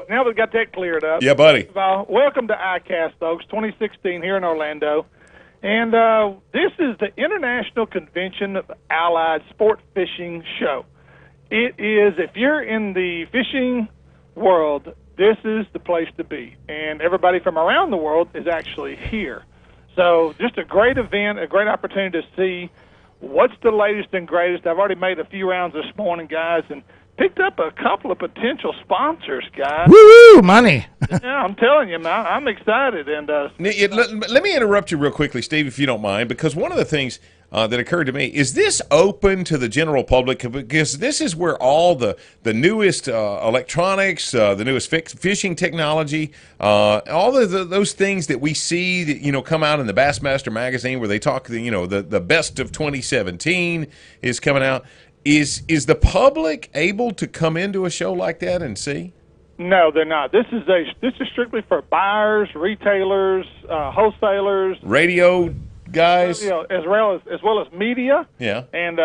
now we've got that cleared up. Yeah, buddy. First of all, welcome to ICAST, folks, 2016 here in Orlando. And this is the International Convention of Allied Sport Fishing Show. It is, if you're in the fishing world, this is the place to be. And everybody from around the world is actually here. So just a great event, a great opportunity to see what's the latest and greatest. I've already made a few rounds this morning, guys, and picked up a couple of potential sponsors, guys. Woo, money. Yeah, I'm telling you, man, I'm excited. And let me interrupt you real quickly, Steve, if you don't mind, because one of the things that occurred to me is this open to the general public, because this is where all the newest electronics, the newest fishing technology, all those things that we see that come out in the Bassmaster magazine where they talk the best of 2017 is coming out. Is the public able to come into a show like that and see? No, they're not. This is strictly for buyers, retailers, wholesalers, radio guys, as well as media. Yeah, and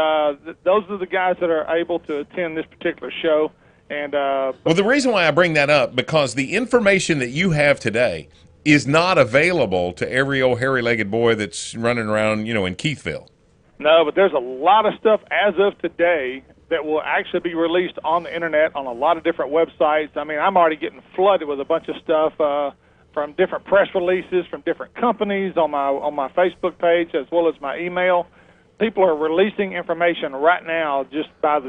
those are the guys that are able to attend this particular show. And well, the reason why I bring that up because the information that you have today is not available to every old hairy-legged boy that's running around, in Keithville. No, but there's a lot of stuff as of today that will actually be released on the internet on a lot of different websites. I mean, I'm already getting flooded with a bunch of stuff from different press releases from different companies on my Facebook page as well as my email. People are releasing information right now just by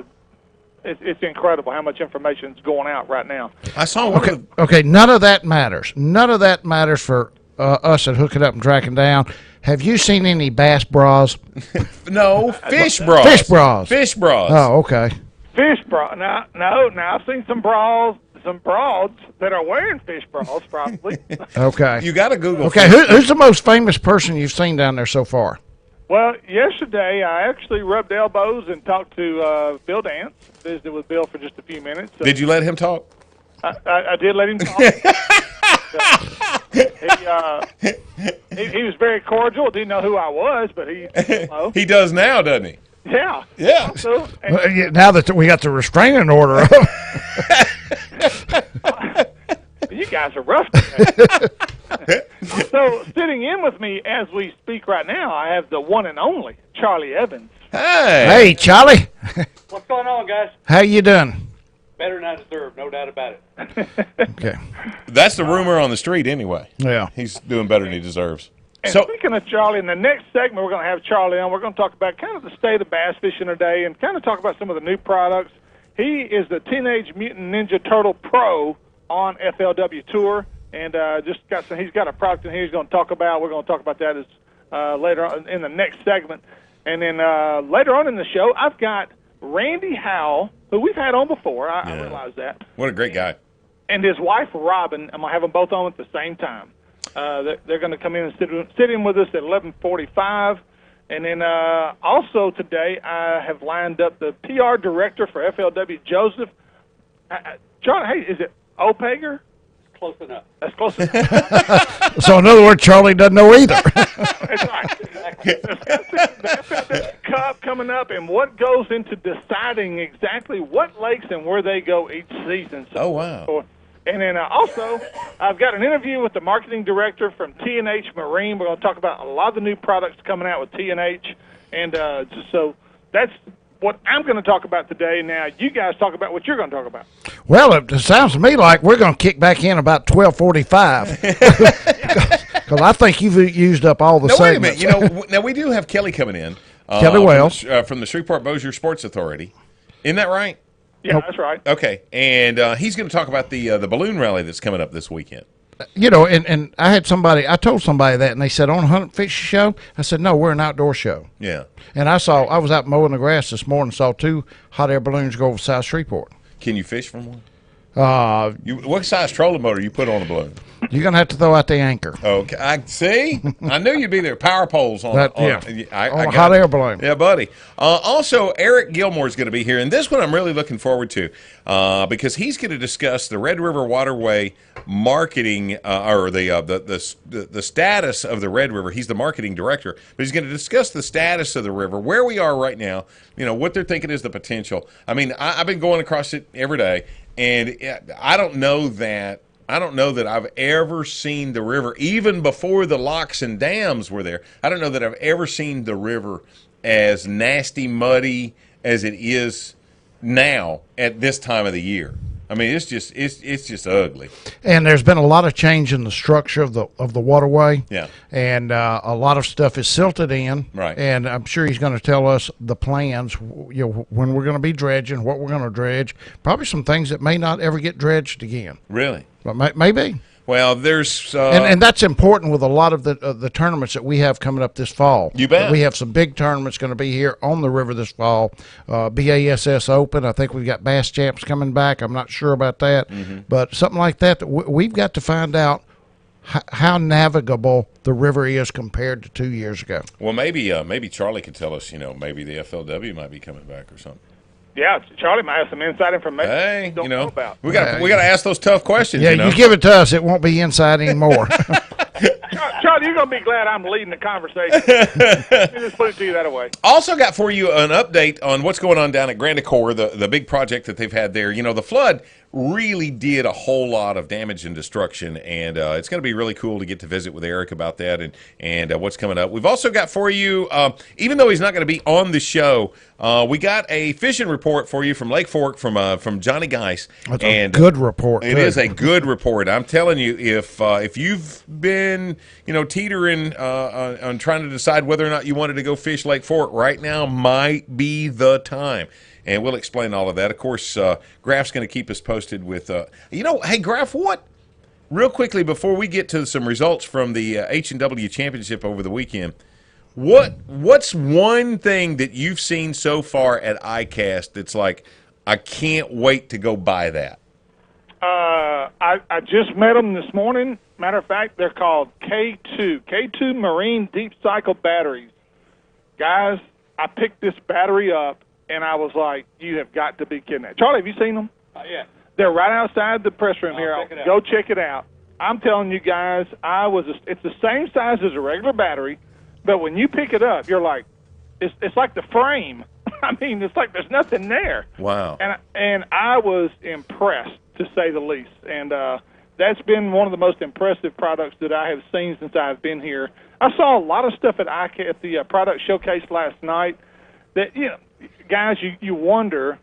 it's incredible how much information is going out right now. I saw Okay, none of that matters. None of that matters for us at Hook It Up and Tracking Down. Have you seen any bass bras? No, fish bras. Fish bras. Fish bras. Oh, okay. Fish bra? No. I've seen some broads that are wearing fish bras, probably. Okay. You got to Google. Okay, who's the most famous person you've seen down there so far? Well, yesterday I actually rubbed elbows and talked to Bill Dance. Visited with Bill for just a few minutes. Did you let him talk? I did let him talk. He was very cordial. Didn't know who I was, but he does now, doesn't he? Yeah. Yeah. So, now that we got the restraining order up. You guys are rough today. So sitting in with me as we speak right now, I have the one and only Charlie Evans. Hey, Charlie. What's going on, guys? How you doing? Better than I deserve, no doubt about it. Okay. That's the rumor on the street anyway. Yeah. He's doing better than he deserves. And speaking of Charlie, in the next segment, we're going to have Charlie on. We're going to talk about kind of the state of bass fishing today and kind of talk about some of the new products. He is the Teenage Mutant Ninja Turtle Pro on FLW Tour, and he's got a product in here he's going to talk about. We're going to talk about that later on in the next segment. And then later on in the show, I've got Randy Howell, who we've had on before. I realize that. What a great guy. And his wife, Robin. I'm going to have them both on at the same time. They're going to come in and sit in with us at 11:45. And then also today I have lined up the PR director for FLW, Joseph. John, hey, is it Opager? Close enough. That's close enough. So in other words, Charlie doesn't know either. That's right. The FLW Cup coming up, and what goes into deciding exactly what lakes and where they go each season. So, oh, wow. And then also, I've got an interview with the marketing director from T&H Marine. We're going to talk about a lot of the new products coming out with T&H. And so that's what I'm going to talk about today. Now, you guys talk about what you're going to talk about. Well, it sounds to me like we're going to kick back in about 12:45. Because I think you've used up all the segments. Wait a minute. Now we do have Kelly coming in. Kelly Wells. From the Shreveport-Bossier Sports Authority. Isn't that right? Yeah, that's right. Okay, and he's going to talk about the balloon rally that's coming up this weekend. And I told somebody that, and they said, on a hunt fish show? I said, no, we're an outdoor show. Yeah. And I was out mowing the grass this morning, saw 2 hot air balloons go over South Shreveport. Can you fish from one? What size trolling motor you put on the balloon? You're going to have to throw out the anchor. Okay. I knew you'd be there. Power poles on a hot air balloon. Yeah, buddy. Also, Eric Gilmore is going to be here, and this one I'm really looking forward to because he's going to discuss the Red River Waterway marketing or the status of the Red River. He's the marketing director, but he's going to discuss the status of the river, where we are right now, what they're thinking is the potential. I mean, I've been going across it every day, And I don't know that I've ever seen the river, even before the locks and dams were there. I don't know that I've ever seen the river as nasty, muddy as it is now at this time of the year. I mean, it's just ugly. And there's been a lot of change in the structure of the waterway. Yeah. And a lot of stuff is silted in. Right. And I'm sure he's going to tell us the plans, when we're going to be dredging, what we're going to dredge. Probably some things that may not ever get dredged again. Really? But maybe. Well, there's and that's important with a lot of the tournaments that we have coming up this fall. You bet. We have some big tournaments going to be here on the river this fall. BASS Open. I think we've got Bass Champs coming back. I'm not sure about that, but something like that. We've got to find out how navigable the river is compared to 2 years ago. Well, maybe Charlie could tell us. Maybe the FLW might be coming back or something. Yeah, Charlie might have some inside information Hey, we don't know about. we got to ask those tough questions. Yeah, you give it to us, it won't be inside anymore. Charlie, you're going to be glad I'm leading the conversation. Let me just put it to you that way. Also got for you an update on what's going on down at Grand Ecore, the big project that they've had there. The flood really did a whole lot of damage and destruction, and it's going to be really cool to get to visit with Eric about that and what's coming up. We've also got for you, even though he's not going to be on the show, we got a fishing report for you from Lake Fork from Johnny Geis. That's a good report. It is a good report. I'm telling you, if you've been teetering on trying to decide whether or not you wanted to go fish Lake Fork, right now might be the time. And we'll explain all of that. Of course, Graf's going to keep us posted with, hey, Graf, real quickly before we get to some results from the H&W Championship over the weekend, what's one thing that you've seen so far at ICAST that's like, I can't wait to go buy that? I just met them this morning. Matter of fact, they're called K2 Marine Deep Cycle Batteries. Guys, I picked this battery up, and I was like, you have got to be kidding. Charlie, have you seen them? Yeah. They're right outside the press room here. Check it out. Go check it out. I'm telling you guys, it's the same size as a regular battery, but when you pick it up, you're like, it's like the frame. I mean, it's like there's nothing there. Wow. And I was impressed, to say the least. And that's been one of the most impressive products that I have seen since I've been here. I saw a lot of stuff at the product showcase last night that, guys, you wonder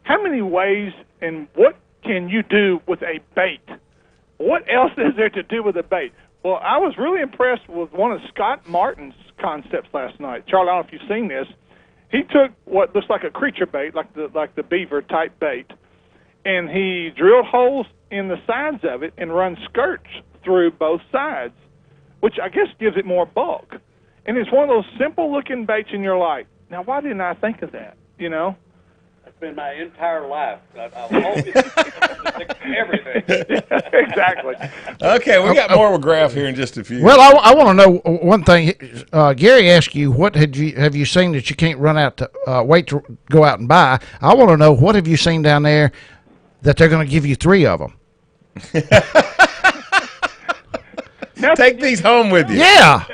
how many ways and what can you do with a bait? What else is there to do with a bait? Well, I was really impressed with one of Scott Martin's concepts last night. Charlie, I don't know if you've seen this. He took what looks like a creature bait, like the beaver type bait, and he drilled holes in the sides of it and run skirts through both sides, which I guess gives it more bulk. And it's one of those simple-looking baits, and you're like, now why didn't I think of that? That's been my entire life. I've always everything. Exactly. Okay, we got more with Graf here in just a few. Well, I want to know one thing. Gary asked you, what have you seen that you can't run out to wait to go out and buy? I want to know, what have you seen down there that they're going to give you 3 of them? Take these home with you. Yeah.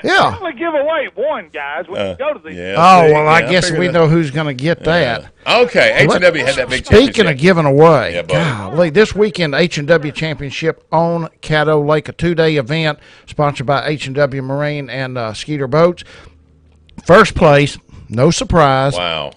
Only give away one, guys, when you go to these. Yeah, I guess we know who's going to get that. Okay, H&W had that big Speaking championship. of giving away, Yeah, buddy. golly, this weekend H&W Championship on Caddo Lake, a 2-day event sponsored by H&W Marine and Skeeter Boats. First place, no surprise. Wow.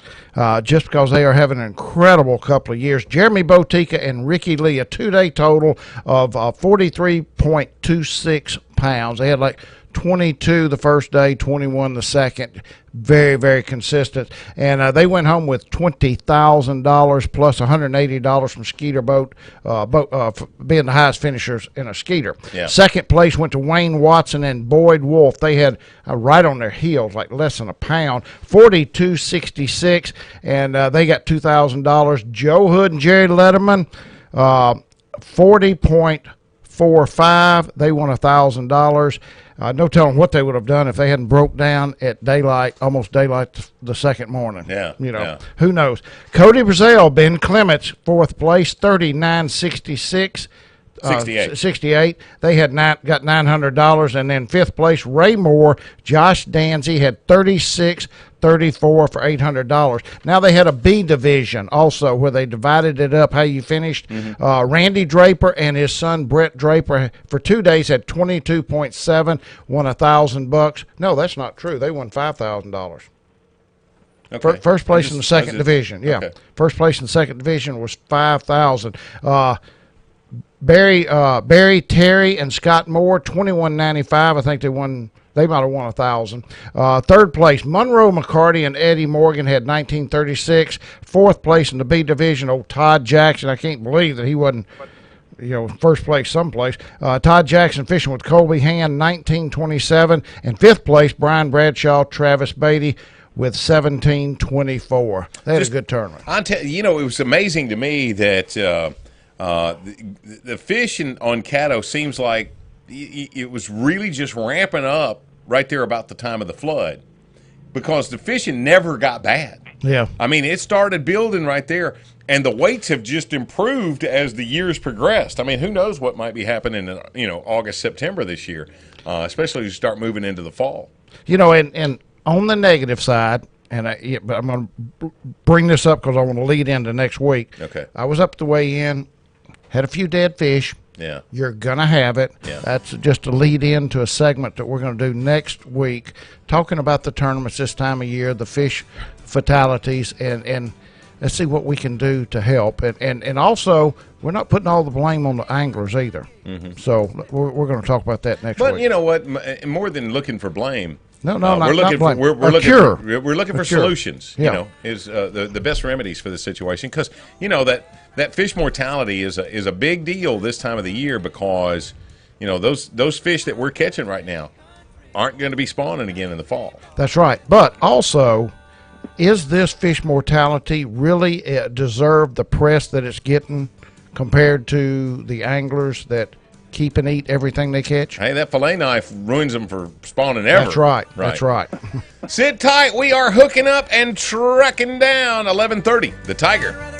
Just because they are having an incredible couple of years. Jeremy Botica and Ricky Lee, a 2-day total of 43.26 pounds. They had like 22 the first day, 21 the second. Very, very consistent. And they went home with $20,000 plus $180 from Skeeter Boat, for being the highest finishers in a Skeeter. Yeah. Second place went to Wayne Watson and Boyd Wolf. They had right on their heels, like less than a pound, 42.66, and they got $2,000. Joe Hood and Jerry Letterman, 40.45. They won $1,000. No telling what they would have done if they hadn't broke down at almost daylight the second morning. Yeah. Who knows? Cody Brazell, Ben Clements, 4th place, 39.66. 68. They had got $900, and then fifth place Ray Moore, Josh Danzy had 34 for $800. Now they had a B division also where they divided it up how you finished. Randy Draper and his son Brett Draper for 2 days had 22.7, won $1,000. No, that's not true. They won $5,000. Okay. First place in the second division. Yeah, okay. First place in the second division was $5,000. Barry Terry and Scott Moore, $21.95. I think they won. They might have won $1,000. Third place, Monroe McCarty and Eddie Morgan had $19.36. Fourth place in the B division, old Todd Jackson. I can't believe that he wasn't, first place someplace. Todd Jackson fishing with Colby Hand, $19.27. And fifth place, Brian Bradshaw, Travis Beatty with $17.24. They had a good tournament. It was amazing to me that the fishing on Caddo seems like it was really just ramping up right there about the time of the flood, because the fishing never got bad. Yeah. I mean, it started building right there, and the weights have just improved as the years progressed. I mean, who knows what might be happening in August, September this year, especially as you start moving into the fall. And on the negative side, but I'm going to bring this up because I want to lead into next week. Okay. I was up to weigh in, had a few dead fish. Yeah. You're going to have it. Yeah. That's just a lead into a segment that we're going to do next week, talking about the tournaments this time of year, the fish fatalities, and let's see what we can do to help. And also, we're not putting all the blame on the anglers either. Mm-hmm. So we're going to talk about that next week. But you know what? More than looking for blame, we're looking for solutions. Yeah. Is the best remedies for the situation, because that fish mortality is a big deal this time of the year, because those fish that we're catching right now aren't going to be spawning again in the fall. That's right. But also, is this fish mortality really deserve the press that it's getting compared to the anglers that keep and eat everything they catch? Hey, that fillet knife ruins them for spawning ever. That's right. That's right. Sit tight. We are hooking up and trucking down. 11:30. The Tiger.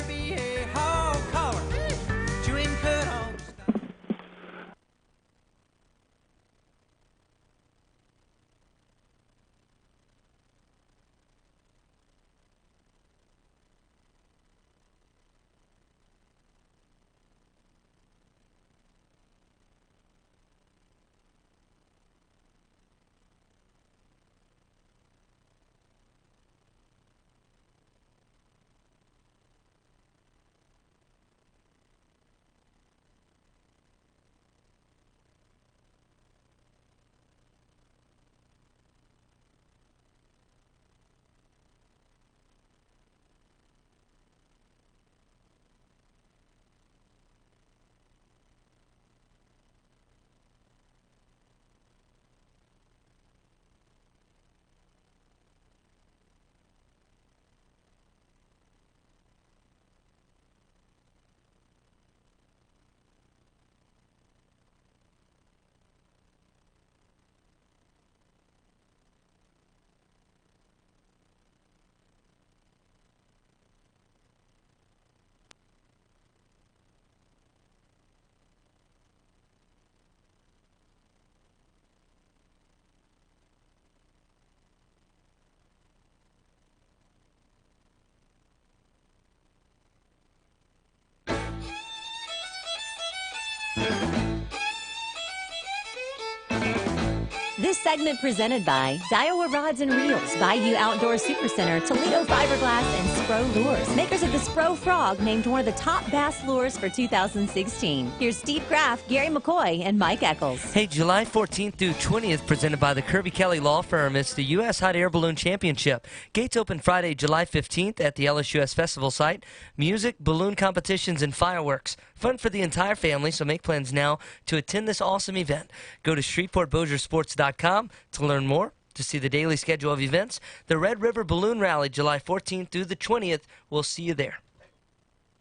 This segment presented by Daiwa Rods and Reels, Bayou Outdoor Supercenter, Toledo Fiberglass, and Spro Lures, makers of the Spro Frog, named one of the top bass lures for 2016. Here's Steve Graff, Gary McCoy, and Mike Eccles. Hey, July 14th through 20th, presented by the Kirby Kelly Law Firm. It's the U.S. Hot Air Balloon Championship. Gates open Friday, July 15th at the LSUS Festival site. Music, balloon competitions, and fireworks. Fun for the entire family, so make plans now to attend this awesome event. Go to ShreveportBossierSports.com to learn more, to see the daily schedule of events. The Red River Balloon Rally, July 14th through the 20th. We'll see you there.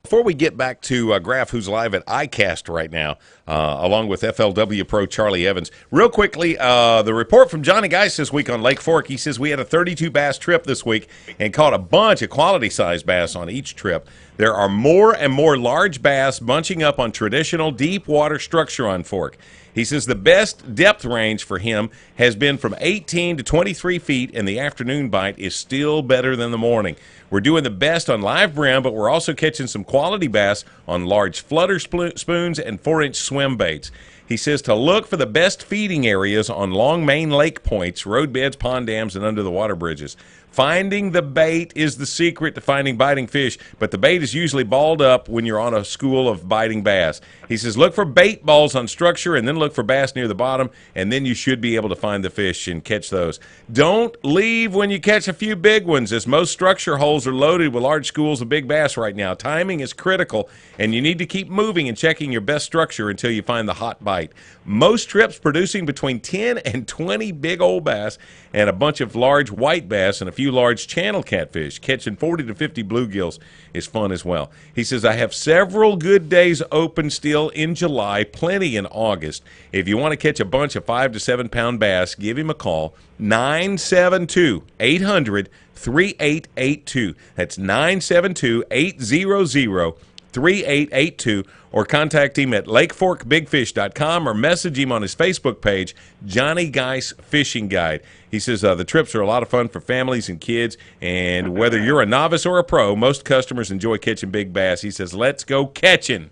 Before we get back to Graff, who's live at ICAST right now, along with FLW Pro Charlie Evans, real quickly, the report from Johnny Geis this week on Lake Fork. He says we had a 32 bass trip this week and caught a bunch of quality-sized bass on each trip. There are more and more large bass bunching up on traditional deep water structure on Fork. He says the best depth range for him has been from 18 to 23 feet, and the afternoon bite is still better than the morning. We're doing the best on live brim, but we're also catching some quality bass on large flutter spoons and 4-inch swim baits. He says to look for the best feeding areas on long main lake points, road beds, pond dams, and under the water bridges. Finding the bait is the secret to finding biting fish, but the bait is usually balled up when you're on a school of biting bass. He says look for bait balls on structure and then look for bass near the bottom, and then you should be able to find the fish and catch those. Don't leave when you catch a few big ones, as most structure holes are loaded with large schools of big bass right now. Timing is critical, and you need to keep moving and checking your best structure until you find the hot bite. Most trips producing between 10 and 20 big old bass and a bunch of large white bass and a few large channel catfish. Catching 40 to 50 bluegills is fun as well. He says, I have several good days open still in July, plenty in August. If you want to catch a bunch of 5 to 7 pound bass, give him a call, 972-800-3882. That's 972-800-3882, or contact him at lakeforkbigfish.com or message him on his Facebook page, Johnny Geis Fishing Guide. He says the trips are a lot of fun for families and kids, and whether you're a novice or a pro, most customers enjoy catching big bass. He says, let's go catching.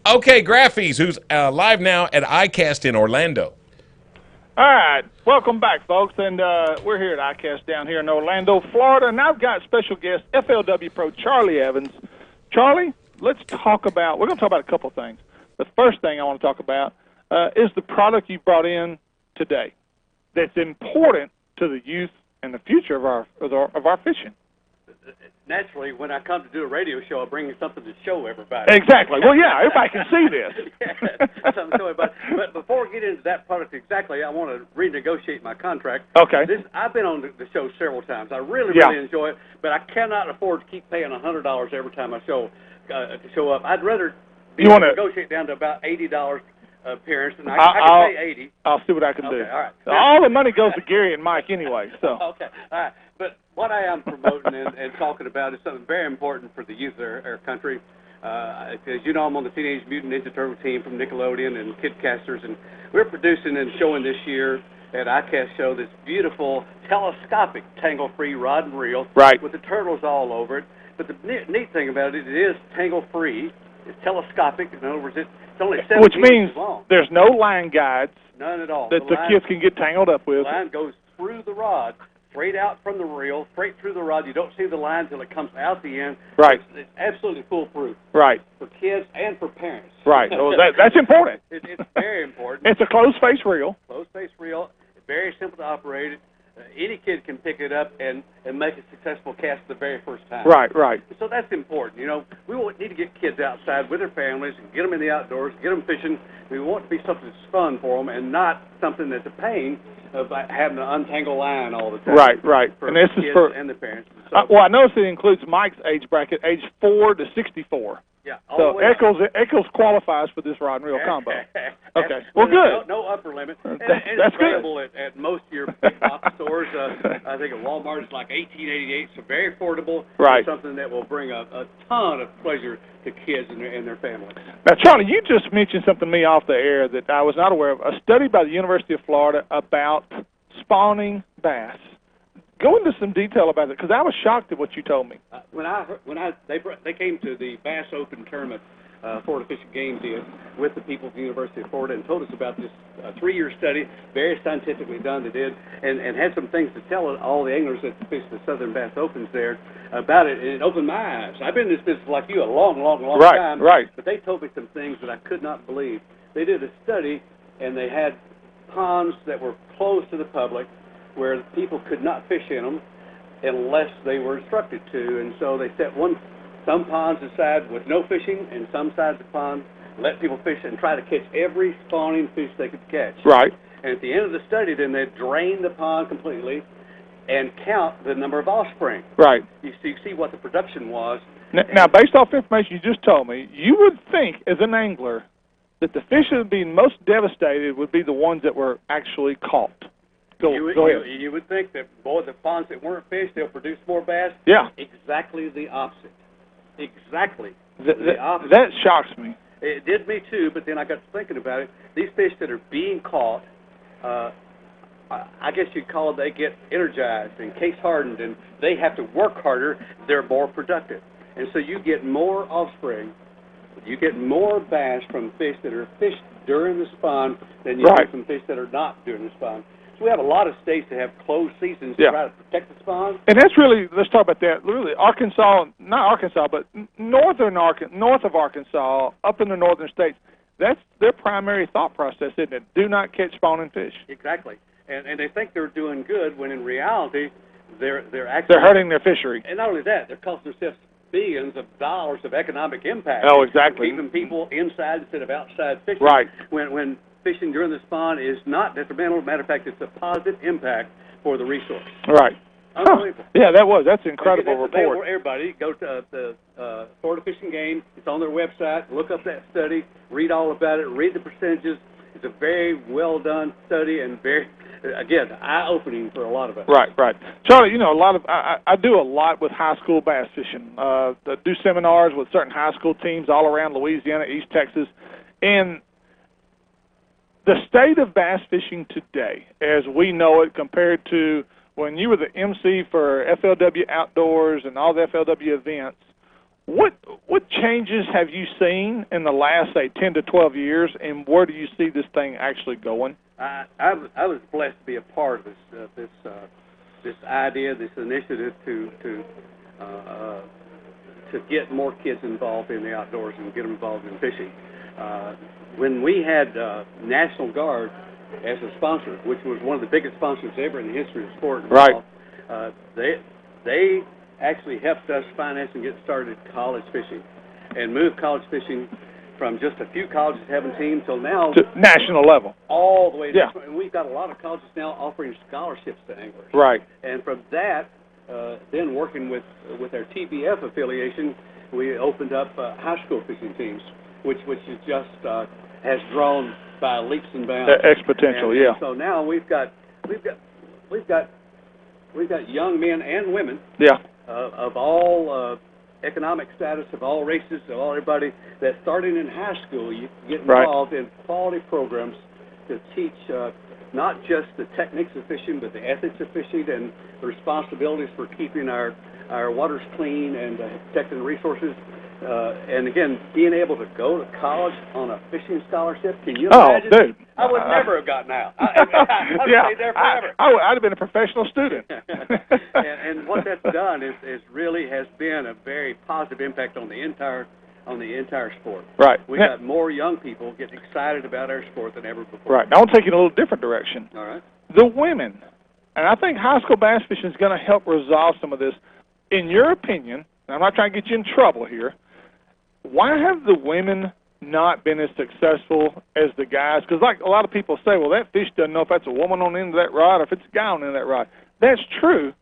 Okay, Graffies, who's live now at ICAST in Orlando. All right, welcome back, folks, and we're here at ICAST down here in Orlando, Florida, and I've got special guest FLW Pro Charlie Evans. Charlie, we're going to talk about a couple of things. The first thing I want to talk about is the product you brought in today that's important to the youth and the future of our fishing. Naturally, when I come to do a radio show, I bring you something to show everybody. Exactly. Well, yeah, everybody can see this. Yeah, something to show everybody. But before we get into that product exactly, I want to renegotiate my contract. Okay. I've been on the show several times. I really enjoy it, but I cannot afford to keep paying $100 every time I show up. I'd rather negotiate down to about $80 appearance, and I can pay $80. I'll see what I can do. Okay, all right. All the money goes to Gary and Mike anyway. So. Okay, all right. But what I am promoting and talking about is something very important for the youth of our country. As you know, I'm on the Teenage Mutant Ninja Turtle team from Nickelodeon and Kidcasters, and we're producing and showing this year at ICAST Show this beautiful telescopic tangle-free rod and reel with the turtles all over it. But the neat thing about it is tangle-free. It's telescopic. In other words, it's only 7 Which means inches long. there's no line guides. None at all. That the kids can get tangled up with. The line goes through the rod, straight out from the reel, straight through the rod. You don't see the line until it comes out the end. Right. It's absolutely foolproof. Right. For kids and for parents. Right. Well, that's important. It's very important. It's a closed-face reel. Closed-face reel. It's very simple to operate. Any kid can pick it up and make a successful cast the very first time. Right, right. So that's important. You know, we need to get kids outside with their families and get them in the outdoors, get them fishing. We want it to be something that's fun for them and not something that's a pain of having to untangle line all the time. Right, right. For and this kids is for and the parents. So, well, I noticed it includes Mike's age bracket, age 4 to 64. yeah. So Eccles qualifies for this rod and reel combo. Okay. Well, good. No upper limit. And That's it's good. available at most of your big box stores. I think at Walmart it's like $18.88, so very affordable. Right. It's something that will bring a ton of pleasure to kids and their families. Now, Charlie, you just mentioned something to me off the air that I was not aware of. A study by the University of Florida about spawning bass. Go into some detail about it, because I was shocked at what you told me. They came to the Bass Open tournament, Florida Fishing Game did, with the people at the University of Florida and told us about this 3-year study, very scientifically done they did, and had some things to tell all the anglers that fish the Southern Bass Opens there about it, and it opened my eyes. I've been in this business like you a long time, Right. But they told me some things that I could not believe. They did a study, and they had ponds that were closed to the public, where people could not fish in them unless they were instructed to, and so they set some ponds aside with no fishing, and some sides of the pond let people fish and try to catch every spawning fish they could catch. Right. And at the end of the study, then they drain the pond completely and count the number of offspring. Right. You see what the production was. Now, based off information you just told me, you would think, as an angler, that the fish that would be most devastated would be the ones that were actually caught. Go ahead. You would think that, boy, the ponds that weren't fished, they'll produce more bass. Yeah. Exactly the opposite. exactly the opposite. That shocks me. It did me too, but then I got to thinking about it. These fish that are being caught, I guess you'd call it, they get energized and case hardened, and they have to work harder. They're more productive, and so you get more offspring. You get more bass from fish that are fished during the spawn than you Right. do from fish that are not during the spawn. So we have a lot of states that have closed seasons to Yeah. try to protect the spawn. And that's really, let's talk about that. Really, Arkansas, not Arkansas, but north of Arkansas, up in the northern states, that's their primary thought process, isn't it? Do not catch spawning fish. Exactly, and they think they're doing good when in reality they're actually They're hurting their fishery. And not only that, they're costing themselves billions of dollars of economic impact. Oh, exactly. Keeping people inside instead of outside fishing. Right. When fishing during the spawn is not detrimental. Matter of fact, it's a positive impact for the resource. Right. Unbelievable. Huh. Yeah, that's an incredible That's available report. for everybody. Go to the Florida Fishing Game. It's on their website. Look up that study. Read all about it. Read the percentages. It's a very well done study and very, again, eye-opening for a lot of us. Right, right. Charlie, a lot of I do a lot with high school bass fishing. I do seminars with certain high school teams all around Louisiana, East Texas, and the state of bass fishing today, as we know it, compared to when you were the MC for FLW Outdoors and all the FLW events, what changes have you seen in the last, say, 10 to 12 years, and where do you see this thing actually going? I was blessed to be a part of this idea, this initiative to get more kids involved in the outdoors and get them involved in fishing. When we had National Guard as a sponsor, which was one of the biggest sponsors ever in the history of sport, Right. They actually helped us finance and get started college fishing, and move college fishing from just a few colleges having teams till now To national level. all the way. Yeah. And we've got a lot of colleges now offering scholarships to anglers. Right. And from that, then working with our TBF affiliation, we opened up high school fishing teams, which is just has grown by leaps and bounds. Exponential, yeah. And so now we've got young men and women Yeah. of all economic status, of all races, of all everybody, that starting in high school, you can get Right. involved in quality programs to teach not just the techniques of fishing, but the ethics of fishing and the responsibilities for keeping our waters clean and protecting the resources. And again, being able to go to college on a fishing scholarship, can you imagine? Dude. I would never have gotten out. I'd stayed there forever. I'd have been a professional student. and what that's done is really has been a very positive impact on the entire sport. Right. We Now- got more young people getting excited about our sport than ever before. Right. Now, I want to take it in a little different direction. All right. The women, and I think high school bass fishing is going to help resolve some of this. In your opinion, and I'm not trying to get you in trouble here, why have the women not been as successful as the guys? Because like a lot of people say, well, that fish doesn't know if that's a woman on the end of that rod or if it's a guy on the end of that rod. That's true,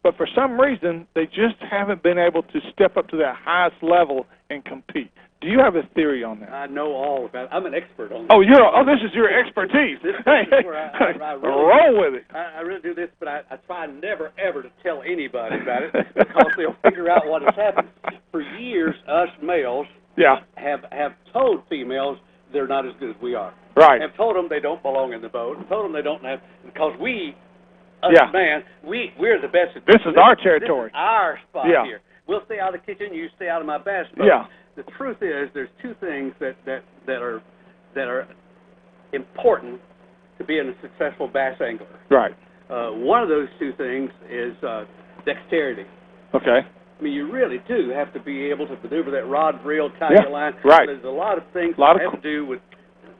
but for some reason, they just haven't been able to step up to that highest level and compete. Do you have a theory on that? I know all about it. I'm an expert on this. Oh, this is your expertise. This Hey, is where I really roll with it. I really do this, but I try never, ever to tell anybody about it because they'll figure out what has happened. For years, us males Yeah, have told females they're not as good as we are. right. Have told them they don't belong in the boat. Told them they don't have, because we, us Yeah. man, we're the best at This is our territory. This is our spot Yeah. here. We'll stay out of the kitchen. You stay out of my bass boat. Yeah. The truth is, there's two things that are important to being a successful bass angler. Right. One of those two things is dexterity. Okay. I mean, you really do have to be able to maneuver that rod, reel, tie Yeah, your line. right. There's a lot of things Lot that of have to do with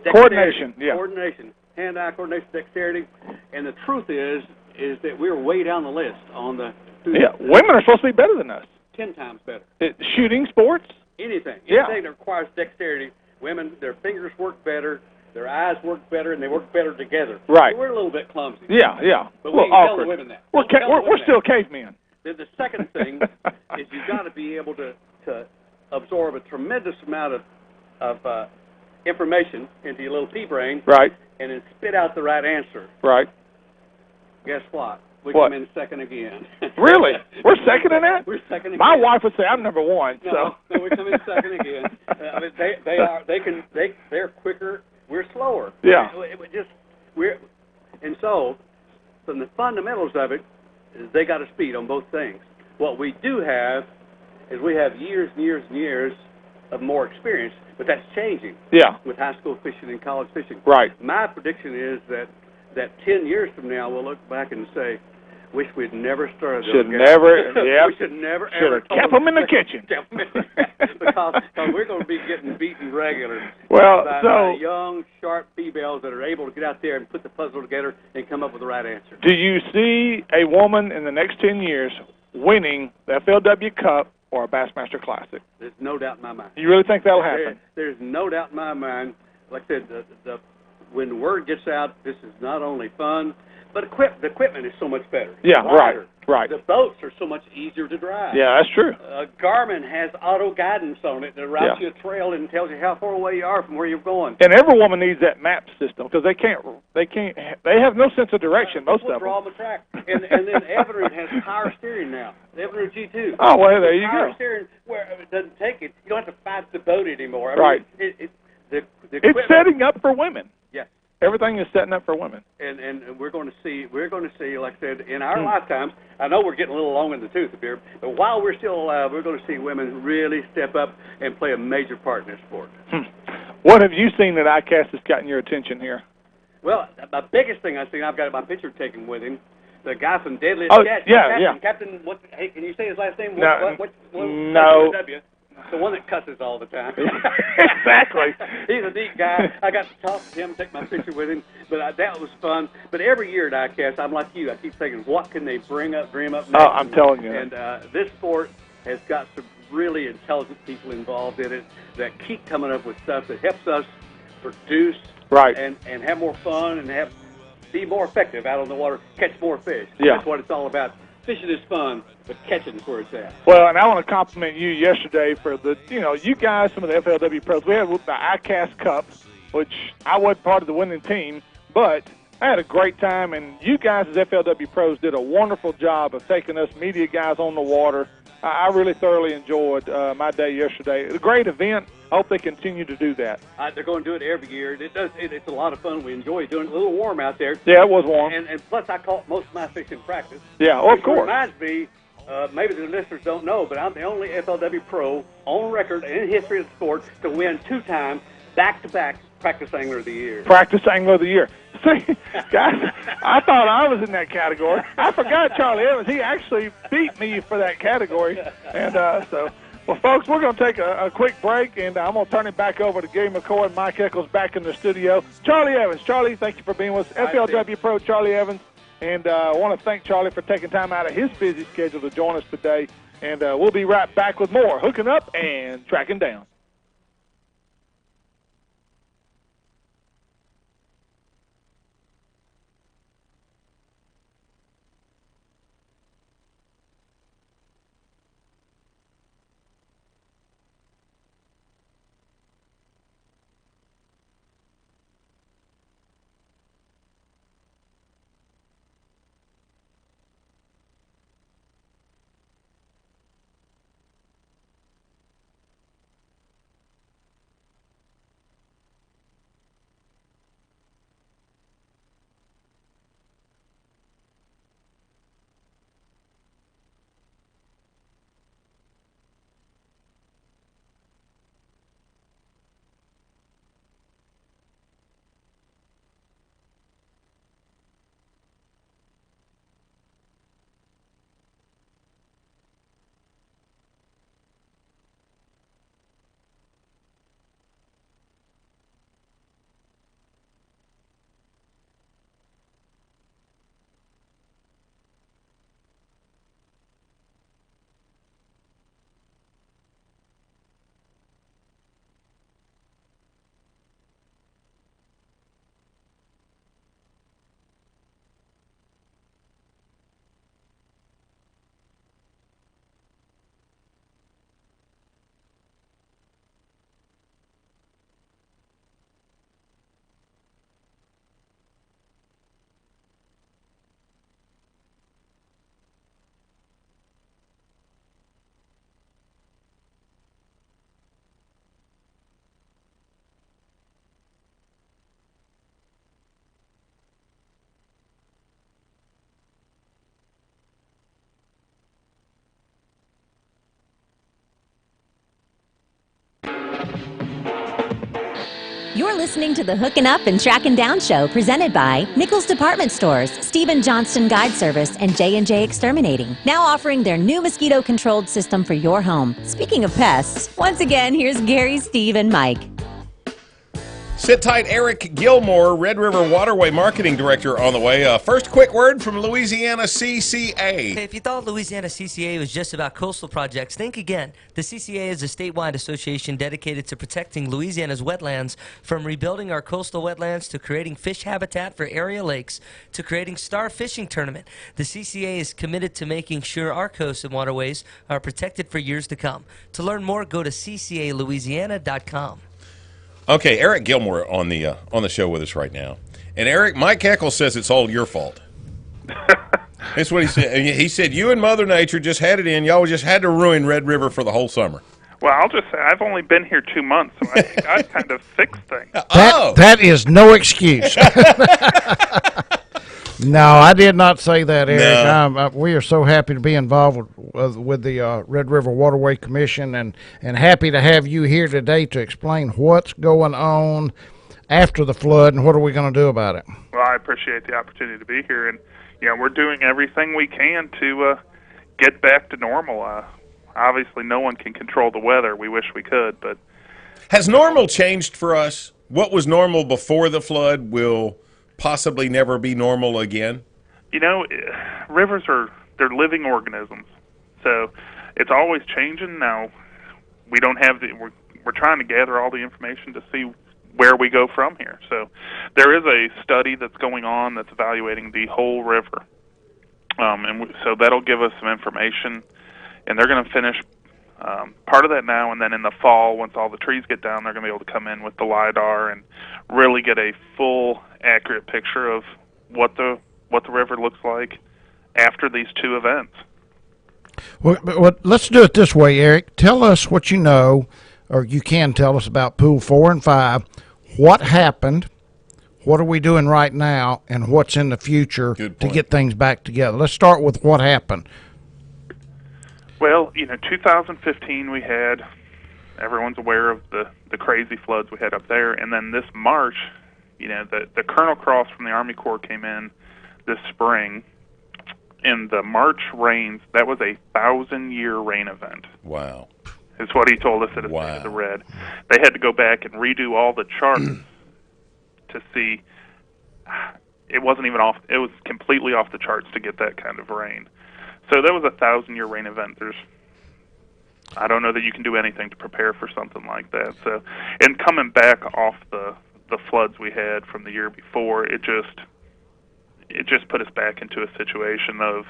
dexterity, coordination, yeah. coordination, hand-eye coordination, dexterity. And the truth is that we're way down the list on the Yeah, women are supposed to be better than us. 10 times better. Shooting sports? Anything Yeah. that requires dexterity, women, their fingers work better, their eyes work better, and they work better together. Right. We're a little bit clumsy. Yeah. But Well, we can tell the awkward. women that. We're, Don't tell the we're women still that. cavemen. Then the second thing is you've got to be able to absorb a tremendous amount of information into your little pea brain Right, and then spit out the right answer. right. Guess what? We What? come in second again. Really? We're second in that? We're second again. My wife would say I'm number one. No, So. no, we come in second again. I mean, they're quicker. We're slower. Yeah. And so from the fundamentals of it, is they got a speed on both things. What we do have is we have years and years and years of more experience, but that's changing. Yeah. With high school fishing and college fishing. Right. My prediction is that 10 years from now we'll look back and say, wish we'd never started those Should guys. never. Yeah. We should never Should ever have kept them in the kitchen. because we're going to be getting beaten regularly. Well, by young, sharp females that are able to get out there and put the puzzle together and come up with the right answer. Do you see a woman in the next 10 years winning the FLW Cup or a Bassmaster Classic? There's no doubt in my mind. You really think that'll happen? There's no doubt in my mind. Like I said, when the word gets out, this is not only fun, but the equipment is so much better. Yeah, Lighter. right. The boats are so much easier to drive. Yeah, that's true. Garmin has auto guidance on it that routes Yeah. you a trail and tells you how far away you are from where you're going. And every woman needs that map system because they have no sense of direction, most We'll of draw them. the track. And then Evinrude has power steering now. The Evinrude G2. Oh, well, there you Power go. steering where it doesn't take it. You don't have to fight the boat anymore. I Right. mean, the It's equipment- setting up for women. Yes. Everything is setting up for women. And we're going to see, like I said, in our lifetimes. I know we're getting a little long in the tooth here, but while we're still alive, we're going to see women really step up and play a major part in this sport. What have you seen at ICAST that's gotten your attention here? Well, the biggest thing I've seen, I've got my picture taken with him. The guy from Deadly Oh, Catch. yeah. Captain, what? Hey, can you say his last name? No. No. The one that cusses all the time. Exactly. He's a neat guy. I got to talk to him, take my picture with him, but that was fun. But every year at ICAST, I'm like you. I keep thinking, what can they dream up next? Oh, I'm telling you. And this sport has got some really intelligent people involved in it that keep coming up with stuff that helps us produce Right. and have more fun and be more effective out on the water, catch more fish. Yeah. That's what it's all about. Fishing is fun, but catching is where it's at. Well, and I want to compliment you yesterday for you guys, some of the FLW pros. We had the ICAST Cup, which I wasn't part of the winning team, but I had a great time, and you guys as FLW pros did a wonderful job of taking us media guys on the water. I really thoroughly enjoyed my day yesterday. It was a great event. I hope they continue to do that. They're going to do it every year. It's a lot of fun. We enjoy doing it. A little warm out there. Yeah, it was warm. And plus, I caught most of my fish in practice. Yeah, of Which course. reminds me, maybe the listeners don't know, but I'm the only FLW pro on record in the history of the sport to win 2 times back-to-back Practice Angler of the Year. Practice Angler of the Year. See, guys, I thought I was in that category. I forgot Charlie Evans. He actually beat me for that category. And well, folks, we're going to take a quick break, and I'm going to turn it back over to Gary McCoy and Mike Eccles back in the studio. Charlie Evans. Charlie, thank you for being with us. FLW Pro Charlie Evans. And I want to thank Charlie for taking time out of his busy schedule to join us today. And we'll be right back with more Hooking Up and Tracking Down. You're listening to the Hooking Up and Tracking Down Show, presented by Nichols Department Stores, Stephen Johnston Guide Service, and J&J Exterminating. Now offering their new mosquito-controlled system for your home. Speaking of pests, once again, here's Gary, Steve, and Mike. Sit tight, Eric Gilmore, Red River Waterway Marketing Director, on the way. First, quick word from Louisiana CCA. Hey, if you thought Louisiana CCA was just about coastal projects, think again. The CCA is a statewide association dedicated to protecting Louisiana's wetlands, from rebuilding our coastal wetlands to creating fish habitat for area lakes to creating star fishing tournament. The CCA is committed to making sure our coasts and waterways are protected for years to come. To learn more, go to ccalouisiana.com. Okay, Eric Gilmore on the show with us right now. And Eric, Mike Eckel says it's all your fault. That's what he said. He said you and Mother Nature just had it in. Y'all just had to ruin Red River for the whole summer. Well, I'll just say I've only been here 2 months, so I think I've kind of fixed things. That is no excuse. No, I did not say that, Eric. No. We are so happy to be involved with the Red River Waterway Commission, and happy to have you here today to explain what's going on after the flood and what are we going to do about it. Well, I appreciate the opportunity to be here, and we're doing everything we can to get back to normal. Obviously, no one can control the weather. We wish we could, but Has normal changed for us? What was normal before the flood will possibly never be normal again? Rivers they're living organisms, so it's always changing. Now, we don't have we're trying to gather all the information to see where we go from here. So there is a study that's going on that's evaluating the whole river, so that'll give us some information, and they're going to finish part of that now, and then in the fall, once all the trees get down, they're going to be able to come in with the LIDAR and really get a full, accurate picture of what the river looks like after these two events. Well, let's do it this way, Eric. Tell us what you know, or you can tell us about Pool 4 and 5. What happened? What are we doing right now? And what's in the future to get things back together? Let's start with what happened. Well, 2015 we had, everyone's aware of the crazy floods we had up there, and then this March, the Colonel Cross from the Army Corps came in this spring, and the March rains, that was a 1,000-year rain event. Wow. Is what he told us at a State of the Red. They had to go back and redo all the charts to see. It wasn't even off. It was completely off the charts to get that kind of rain. So that was a 1,000-year rain event. I don't know that you can do anything to prepare for something like that. So, and coming back off the floods we had from the year before, it just put us back into a situation of,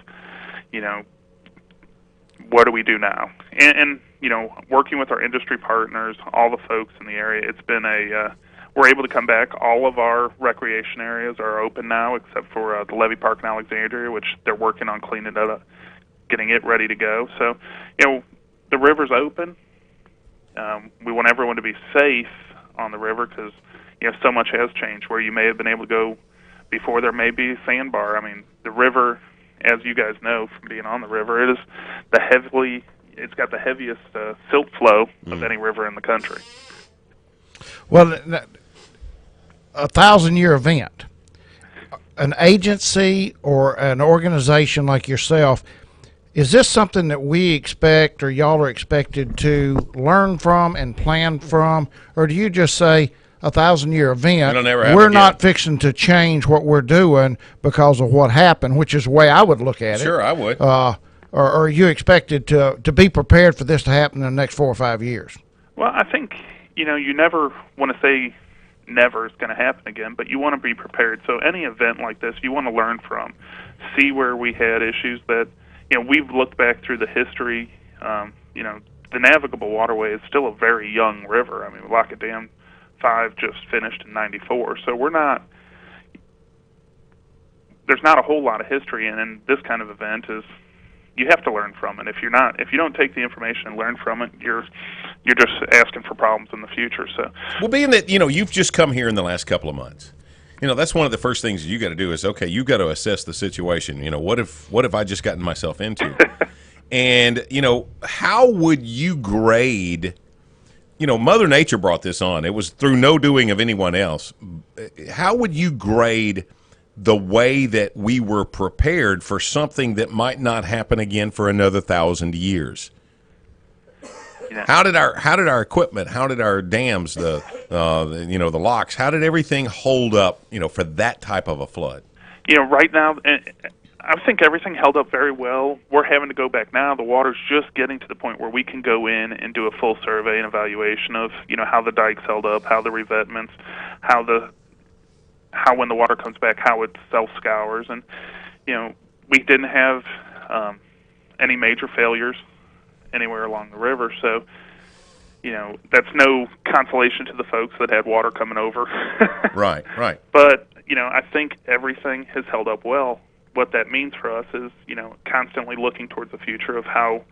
what do we do now? And working with our industry partners, all the folks in the area, it's been we're able to come back. All of our recreation areas are open now, except for the Levee Park in Alexandria, which they're working on cleaning it up, getting it ready to go. So, the river's open. We want everyone to be safe on the river because, so much has changed. Where you may have been able to go before, there may be a sandbar. I mean, the river, as you guys know from being on the river, it's got the heaviest silt flow of any river in the country. Well, a 1,000-year event, an agency or an organization like yourself, is this something that we expect or y'all are expected to learn from and plan from, or do you just say 1,000-year event, we're not fixing to change what we're doing because of what happened, which is the way I would look at it. Sure, I would. Or are you expected to be prepared for this to happen in the next 4 or 5 years? Well, I think, you never want to say never is going to happen again, but you want to be prepared. So any event like this, you want to learn from, see where we had issues that, we've looked back through the history. The navigable waterway is still a very young river. I mean, Lockett Dam 5 just finished in '94, so there's not a whole lot of history, and this kind of event is, you have to learn from it. If you don't take the information and learn from it, you're just asking for problems in the future. So, well, being that you've just come here in the last couple of months, that's one of the first things you got to do is, okay, you got to assess the situation. What have I just gotten myself into? And how would you grade Mother Nature brought this on. It was through no doing of anyone else. How would you grade the way that we were prepared for something that might not happen again for another 1,000 years? Yeah. How did our equipment, how did our dams, the locks, how did everything hold up, for that type of a flood? Right now, I think everything held up very well. We're having to go back now. The water's just getting to the point where we can go in and do a full survey and evaluation of, how the dikes held up, how the revetments, how when the water comes back, how it self-scours. And, we didn't have any major failures anywhere along the river. So, that's no consolation to the folks that had water coming over. Right. But, I think everything has held up well. What that means for us is, constantly looking towards the future of how,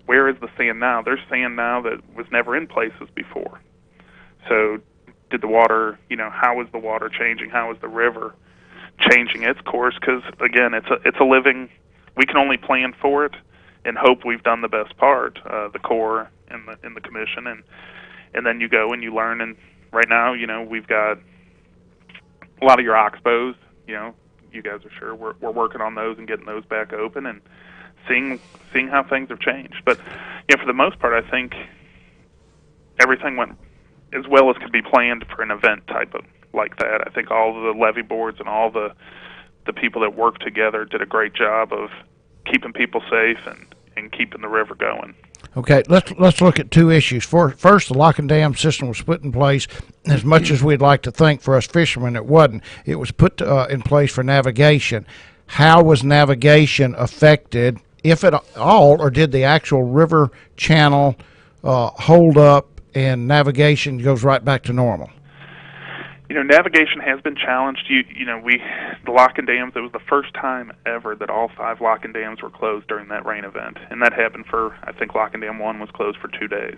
where is the sand now? There's sand now that was never in places before. So did the water, how is the water changing? How is the river changing its course? Because, again, it's a living, we can only plan for it and hope we've done the best part, the Corps and the Commission. And then you go and you learn. And right now, we've got a lot of your oxbows. You guys are sure we're working on those and getting those back open and seeing how things have changed. But for the most part, I think everything went as well as could be planned for an event type of like that. I think all the levee boards and all the people that worked together did a great job of keeping people safe and keeping the river going. Okay, let's look at two issues. First, the lock and dam system was put in place. As much as we'd like to think for us fishermen, it wasn't. It was put in place for navigation. How was navigation affected, if at all, or did the actual river channel hold up and navigation goes right back to normal? Navigation has been challenged. The lock and dams, it was the first time ever that all 5 lock and dams were closed during that rain event. And that happened for, I think lock and dam 1 was closed for 2 days.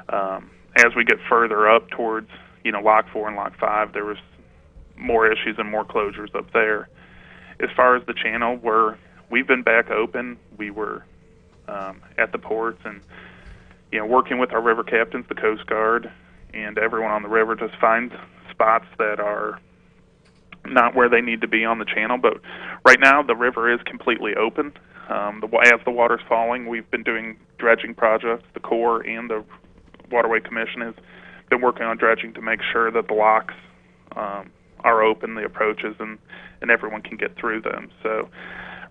As we get further up towards, lock 4 and lock 5, there was more issues and more closures up there. As far as the channel, we've been back open. We were at the ports and, working with our river captains, the Coast Guard, and everyone on the river to find spots that are not where they need to be on the channel. But right now the river is completely open. As the water's falling, we've been doing dredging projects. The Corps and the Waterway Commission has been working on dredging to make sure that the locks are open, the approaches, and everyone can get through them. So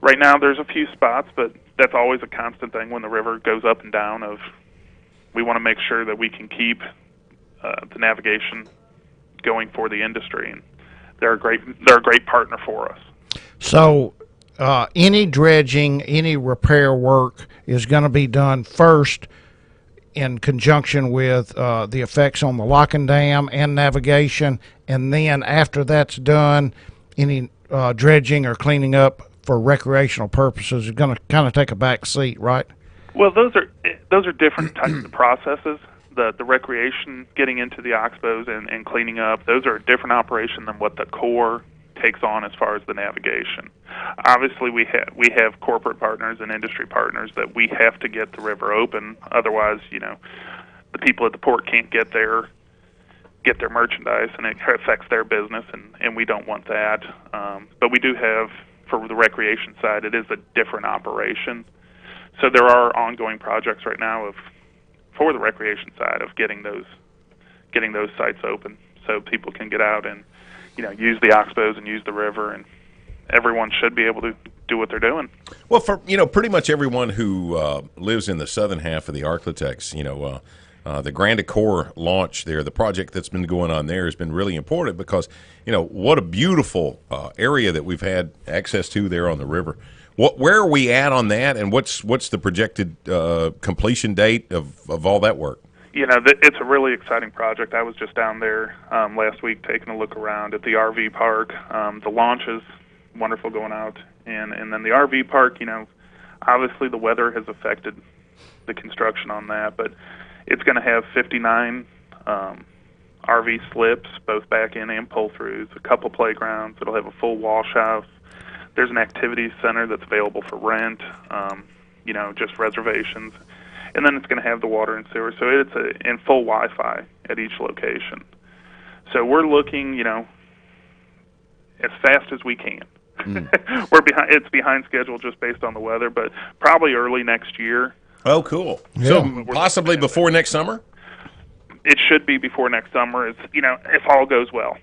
right now there's a few spots, but that's always a constant thing when the river goes up and down of we want to make sure that we can keep the navigation going for the industry, and they're a great partner for us. So any dredging, any repair work is going to be done first in conjunction with the effects on the lock and dam and navigation, and then after that's done, any dredging or cleaning up for recreational purposes is going to kind of take a back seat, right? Well, those are different types of processes. The recreation, getting into the oxbows and cleaning up, those are a different operation than what the Corps takes on as far as the navigation. Obviously, we have corporate partners and industry partners that we have to get the river open. Otherwise, the people at the port can't get their merchandise, and it affects their business, and we don't want that. But we do have, for the recreation side, it is a different operation. So there are ongoing projects right now for the recreation side of getting those sites open so people can get out and use the oxbows and use the river, and everyone should be able to do what they're doing. Well, for pretty much everyone who lives in the southern half of the Arklatex, the Grand Accor launch there, the project that's been going on there has been really important because what a beautiful area that we've had access to there on the river. Where are we at on that, and what's the projected completion date of all that work? It's a really exciting project. I was just down there last week taking a look around at the RV park. The launch is wonderful going out, and then the RV park, obviously the weather has affected the construction on that, but it's going to have 59 RV slips, both back in and pull-throughs, a couple playgrounds. It'll have a full wash house. There's an activities center that's available for rent, just reservations. and then it's going to have the water and sewer. So it's in full Wi-Fi at each location. So we're looking, as fast as we can. We're behind. It's behind schedule just based on the weather, but probably early next year. Oh, cool. Yeah. So possibly before next summer? It should be before next summer. It's if all goes well.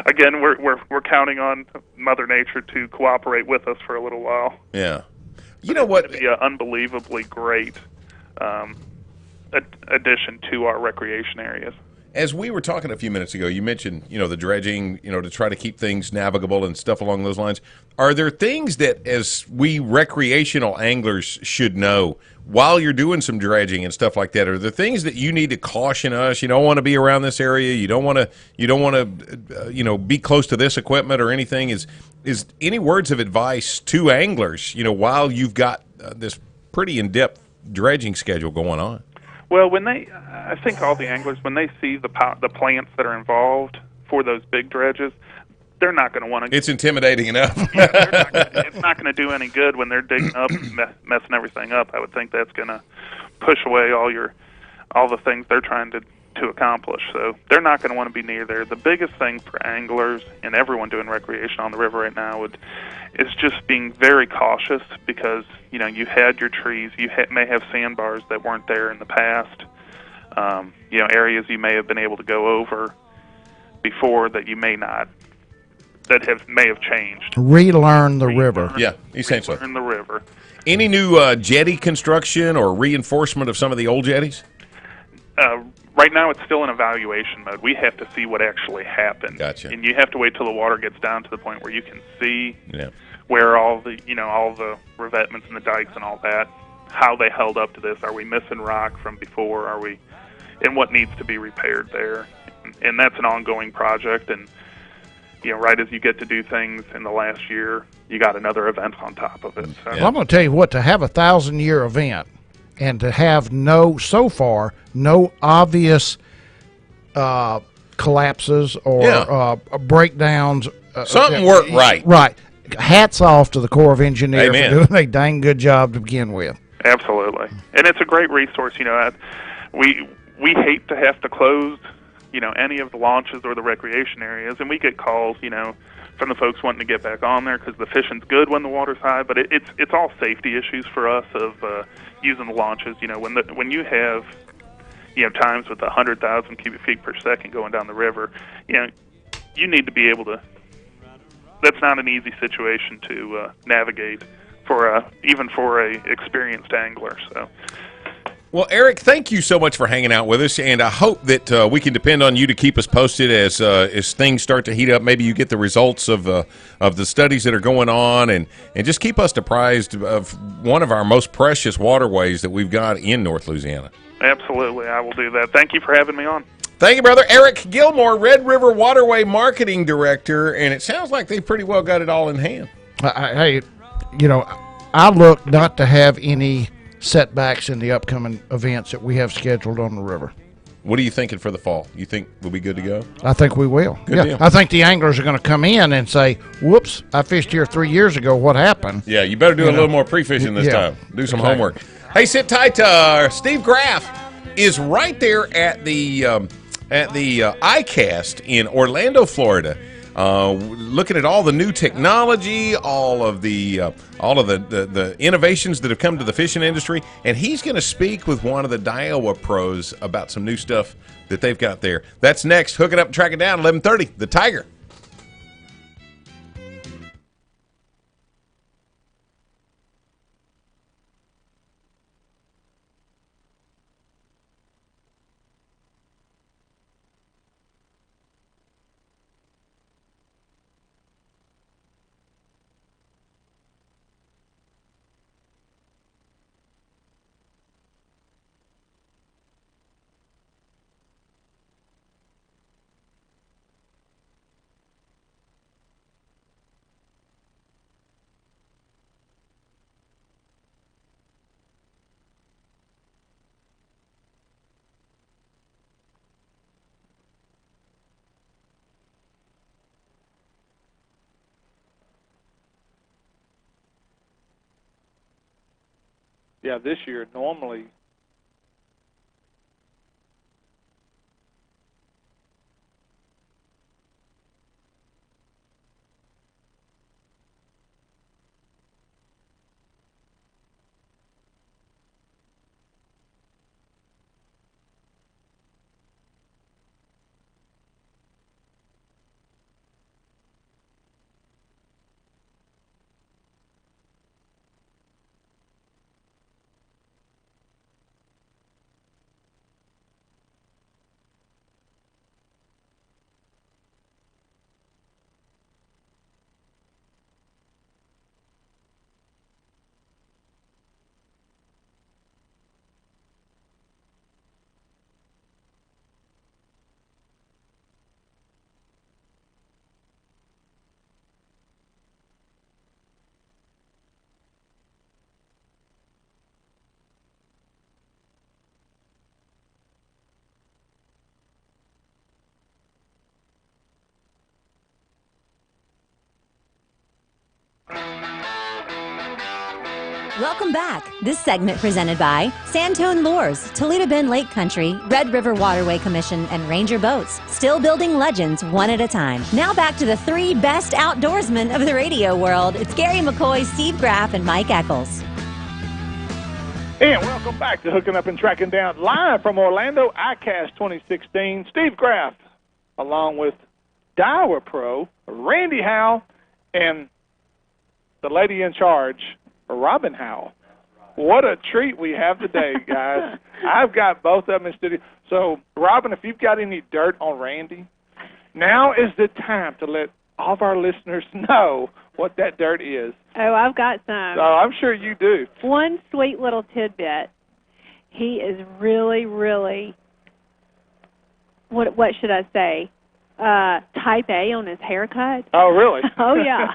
Again, we're counting on Mother Nature to cooperate with us for a little while. Yeah. You know what? It's going to be an unbelievably great addition to our recreation areas. As we were talking a few minutes ago, you mentioned, the dredging, to try to keep things navigable and stuff along those lines. Are there things that, as we recreational anglers should know while you're doing some dredging and stuff like that? Are there things that you need to caution us? You don't want to be around this area. You don't want to, be close to this equipment or anything. Is any words of advice to anglers, while you've got this pretty in-depth dredging schedule going on? Well, I think all the anglers, when they see the plants that are involved for those big dredges, they're not going to want to. It's intimidating enough. It's not going to do any good when they're digging up and messing everything up. I would think that's going to push away all the things they're trying to accomplish. So they're not going to want to be near there. The biggest thing for anglers and everyone doing recreation on the river right now is just being very cautious, because you had your trees, you may have sandbars that weren't there in the past, areas you may have been able to go over before that you may not, may have changed. Relearn the river. Yeah, essentially. Relearn the river. Any new jetty construction or reinforcement of some of the old jetties? Right now, it's still in evaluation mode. We have to see what actually happened. Gotcha. And you have to wait till the water gets down to the point where you can see Yeah. where all the revetments and the dikes and all that, how they held up to this. Are we missing rock from before? And what needs to be repaired there? And that's an ongoing project. And right as you get to do things in the last year, you got another event on top of it. So. Well, I'm going to tell you what, to have a 1,000-year event and to have no obvious collapses or breakdowns. Something worked right. Right. Hats off to the Corps of Engineers Amen. for doing a dang good job to begin with. Absolutely. And it's a great resource. We hate to have to close, any of the launches or the recreation areas, and we get calls, from the folks wanting to get back on there because the fishing's good when the water's high, but it's all safety issues for us of using the launches. When you have times with 100,000 cubic feet per second going down the river, you need to be able to. That's not an easy situation to navigate even for a experienced angler. So. Well, Eric, thank you so much for hanging out with us, and I hope that we can depend on you to keep us posted as things start to heat up. Maybe you get the results of the studies that are going on, and just keep us apprised of one of our most precious waterways that we've got in North Louisiana. Absolutely, I will do that. Thank you for having me on. Thank you, brother. Eric Gilmore, Red River Waterway Marketing Director, and it sounds like they pretty well got it all in hand. Hey, I look not to have any setbacks in the upcoming events that we have scheduled on the river. What are you thinking for the fall? You think we'll be good to go? I think we will. Good deal. I think the anglers are going to come in and say, whoops, I fished here 3 years ago. What happened? Yeah, you better do a little more pre-fishing this time. Do some homework. Hey, sit tight. Steve Graff is right there at the ICAST in Orlando, Florida. Looking at all the new technology, all of the innovations that have come to the fishing industry, and he's going to speak with one of the Daiwa pros about some new stuff that they've got there. That's next. Hook it up and track it down. 11:30. The Tiger. yeah, this year normally. Welcome back. This segment presented by Santone Lures, Toledo Bend Lake Country, Red River Waterway Commission, and Ranger Boats. Still building legends one at a time. Now back to the three best outdoorsmen of the radio world. It's Gary McCoy, Steve Graff, and Mike Eccles. And welcome back to Hooking Up and Tracking Down, live from Orlando, ICAST 2016. Steve Graff, along with Daiwa Pro, Randy Howell, and the lady in charge, Robin Howell. What a treat we have today, guys. I've got both of them in studio. So, Robin, if you've got any dirt on Randy, now is the time to let all of our listeners know what that dirt is. Oh, I've got some. So I'm sure you do. One sweet little tidbit. He is really, really, what should I say, type A on his haircut. Oh, really? Oh, yeah.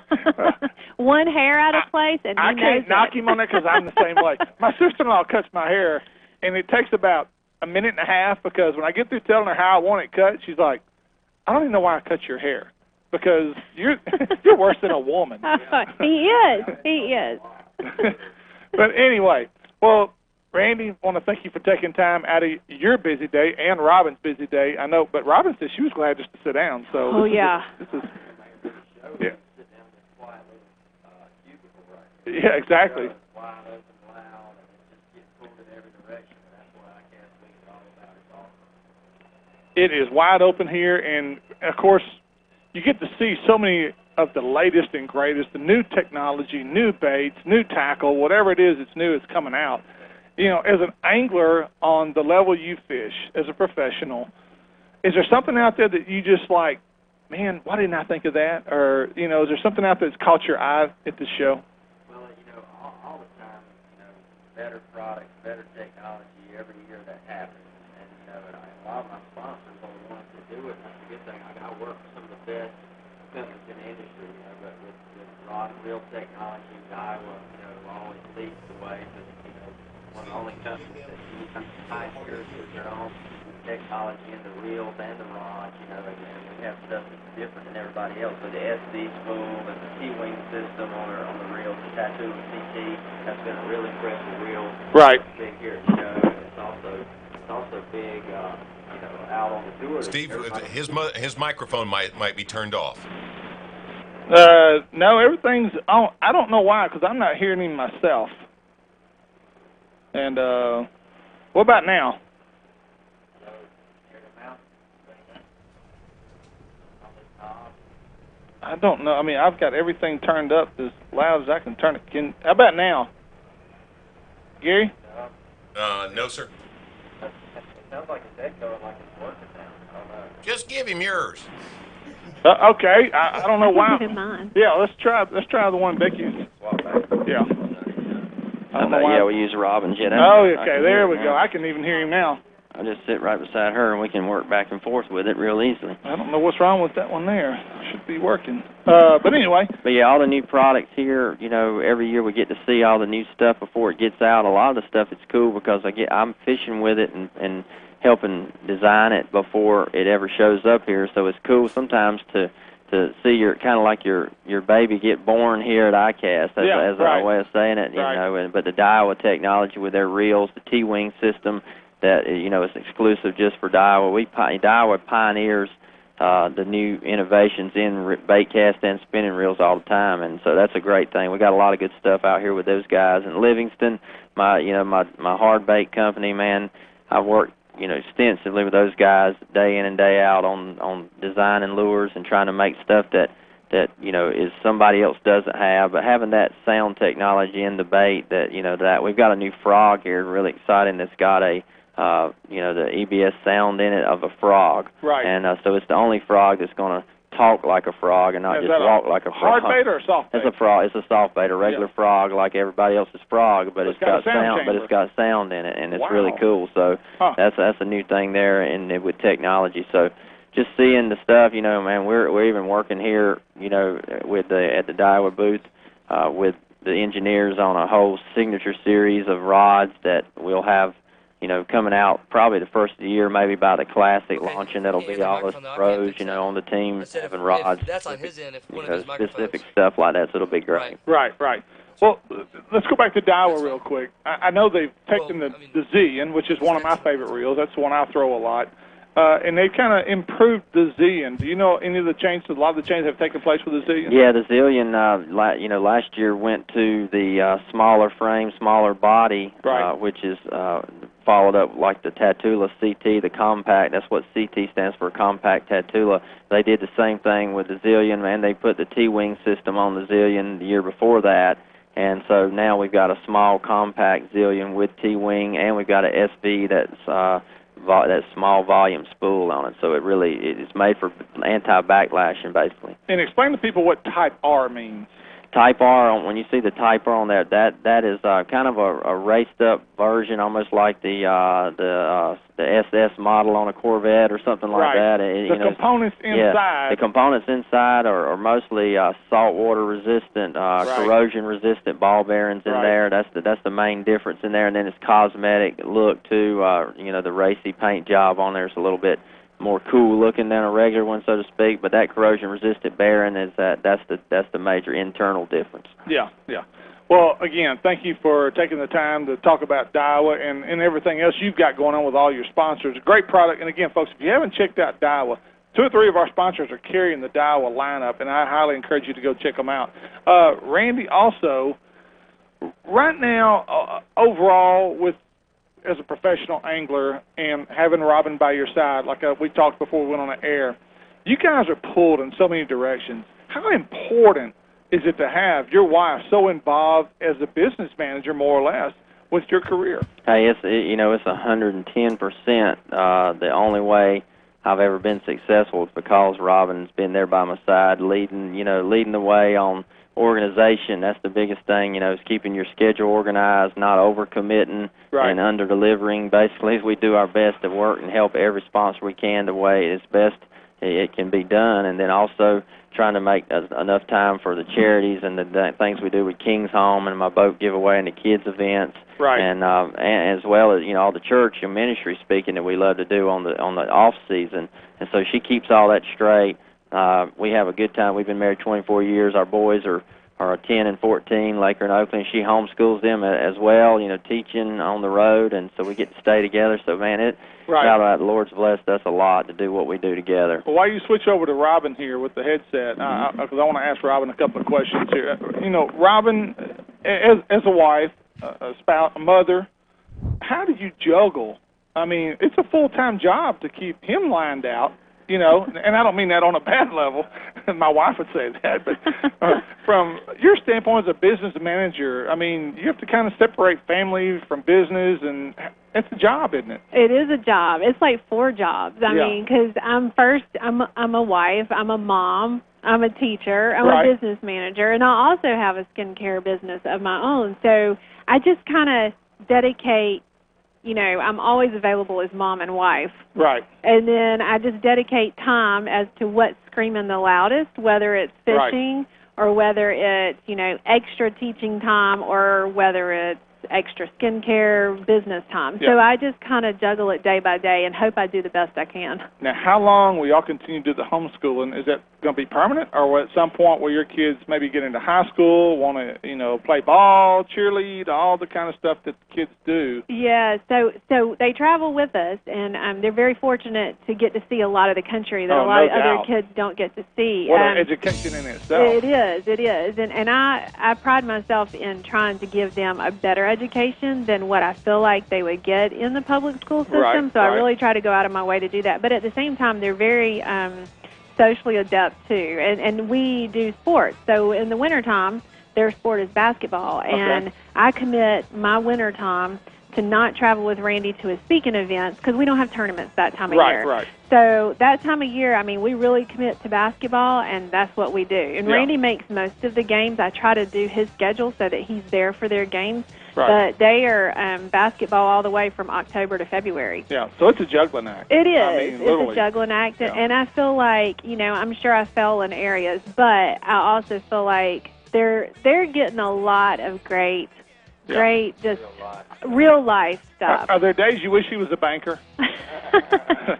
One hair out of place, and I he can't knows knock it. him on that because I'm the same way. My sister-in-law cuts my hair, and it takes about a minute and a half because when I get through telling her how I want it cut, she's like, I don't even know why I cut your hair because you're you're worse than a woman. He is. He is. But anyway, well, Randy, I want to thank you for taking time out of your busy day and Robin's busy day. I know, but Robin said she was glad just to sit down. So Oh, yeah. Yeah. Yeah, exactly. It is wide open here, and of course, you get to see so many of the latest and greatest, the new technology, new baits, new tackle, whatever it is that's new is coming out. You know, as an angler on the level you fish, as a professional, is there something out there that you just like, man, why didn't I think of that? Or, you know, is there something out there that's caught your eye at the show? Well, you know, all the time, you know, better products, better technology, every year that happens. And, you know, and a lot of my sponsors are the ones that do it. That's a good thing. I work for some of the best companies in the industry, you know, but with Rod and Reel Technology, Daiwa, you know, always leads the way. But, you know, one of the only companies that use pioneers with their own technology in the reels and the rods, you know, and we have stuff that's different than everybody else. So the SD spool and the T-wing system on the reels, the Tattoo and CT, that's going to really press the reels. Right. Big here at the show. It's also big, you know, out on the tour. Steve, his microphone might be turned off. No, everything's on. I don't know why, because I'm not hearing him myself. And what about now? I don't know. I mean, I've got everything turned up as loud as I can turn it. How about now? Gary? No, sir. It sounds like it's echoing like it's working now. I don't know. Just give him yours. Okay. I don't know why. Give him mine. Yeah, let's try the one Becky used. Yeah. I don't know why. Yeah, we use Robin's. Yeah, Oh, okay. There we go. I can even hear him now. I'll just sit right beside her, and we can work back and forth with it real easily. I don't know what's wrong with that one there. Should be working. But anyway. But yeah, all the new products here, you know, every year we get to see all the new stuff before it gets out. A lot of the stuff, it's cool because I'm fishing with it and helping design it before it ever shows up here. So it's cool sometimes to to see your kind of like your baby get born here at ICAST, as right. a way of saying it, you Right. know. But the Daiwa technology with their reels, the T-wing system that you know is exclusive just for Daiwa. Daiwa pioneers the new innovations in bait cast and spinning reels all the time, and so that's a great thing. We got a lot of good stuff out here with those guys. And Livingston, my hard bait company, man, I've worked extensively with those guys day in and day out on designing lures and trying to make stuff that is somebody else doesn't have, but having that sound technology in the bait that we've got a new frog here, really exciting, that's got a the EBS sound in it of a frog. Right. And so it's the only frog that's going to talk like a frog and not Is just that walk like a frog. Hard bait or a soft bait? It's a frog. It's a soft bait, a regular frog like everybody else's frog, but it's got sound. But it's got sound in it, and it's really cool. So that's a new thing there, and with technology. So just seeing the stuff, man, we're even working here, with at the Daiwa booth, with the engineers on a whole signature series of rods that we'll have, coming out probably the first of the year, maybe by the Classic launching. That'll be all us pros, on the team having rods. That's on his end. If one of his specific stuff like that, so it'll be great. Right. Well, let's go back to Daiwa real quick. I know they've taken the Zillion, which is one of my favorite reels. That's the one I throw a lot. And they've kind of improved the Zillion. Do you know any of the changes? A lot of the changes have taken place with the Zillion. Yeah, the Zillion, last year went to the smaller frame, smaller body, which is followed up like the Tatula CT, the compact. That's what CT stands for, compact Tatula. They did the same thing with the Zillion, and they put the T-wing system on the Zillion the year before that. And so now we've got a small compact Zillion with T-wing, and we've got a SV that's that small volume spool on it, so it's made for anti-backlashing, basically. And explain to people what Type R means. Type R, when you see the Type R on there, that is kind of a raced-up version, almost like the SS model on a Corvette or something like that. The components inside. Yeah, the components inside are mostly saltwater resistant, corrosion resistant ball bearings in there. That's the main difference in there. And then it's cosmetic look too. The racy paint job on there is a little bit more cool looking than a regular one, so to speak. But that corrosion resistant bearing is that's the major internal difference. Yeah. Well, again, thank you for taking the time to talk about Daiwa and everything else you've got going on with all your sponsors. A great product. And again, folks, if you haven't checked out Daiwa, 2 or 3 of our sponsors are carrying the Daiwa lineup, and I highly encourage you to go check them out. Randy, also, right now, overall, as a professional angler and having Robin by your side, like we talked before we went on the air, you guys are pulled in so many directions. How important is it to have your wife so involved as a business manager, more or less, with your career? Hey, it's 110%. The only way I've ever been successful is because Robin's been there by my side, leading the way on organization. That's the biggest thing, is keeping your schedule organized, not overcommitting and under-delivering. Basically, we do our best to work and help every sponsor we can the way it's best it can be done, and then also trying to make enough time for the charities and the things we do with King's Home and my boat giveaway and the kids events, and as well as all the church and ministry speaking that we love to do on the off season. And so she keeps all that straight. We have a good time. We've been married 24 years. Our boys are 10 and 14, Laker and Oakland. She homeschools them as well, teaching on the road, and so we get to stay together. So, man, the Lord's blessed us a lot to do what we do together. Well, while you switch over to Robin here with the headset, because I want to ask Robin a couple of questions here. Robin, as a wife, a spouse, a mother, how do you juggle? I mean, it's a full-time job to keep him lined out. And I don't mean that on a bad level. My wife would say that. But from your standpoint as a business manager, I mean, you have to kind of separate family from business, and it's a job, isn't it? It is a job. It's like 4 jobs. I mean, because I'm a wife, I'm a mom, I'm a teacher, I'm a business manager, and I also have a skincare business of my own. So I just kind of dedicate. I'm always available as mom and wife. Right. And then I just dedicate time as to what's screaming the loudest, whether it's fishing or whether it's, extra teaching time or whether it's extra skincare, business time. Yeah. So I just kind of juggle it day by day and hope I do the best I can. Now, how long will y'all continue to do the homeschooling? Is that going to be permanent, or will at some point will your kids maybe get into high school, want to, play ball, cheerlead, all the kind of stuff that the kids do? Yeah, so they travel with us, and they're very fortunate to get to see a lot of the country that a lot of other kids don't get to see. What an education in itself. It is. And I pride myself in trying to give them a better education than what I feel like they would get in the public school system. Right, so I really try to go out of my way to do that. But at the same time, they're very socially adept, too. And we do sports. So in the wintertime, their sport is basketball. And I commit my wintertime to not travel with Randy to his speaking events because we don't have tournaments that time of year. Right. So that time of year, we really commit to basketball, and that's what we do. And Randy makes most of the games. I try to do his schedule so that he's there for their games. Right. But they are basketball all the way from October to February. Yeah, so it's a juggling act. It is. Literally. It's a juggling act. And I feel like, I'm sure I fail in areas, but I also feel like they're getting a lot of great, just real life stuff. Are there days you wish he was a banker?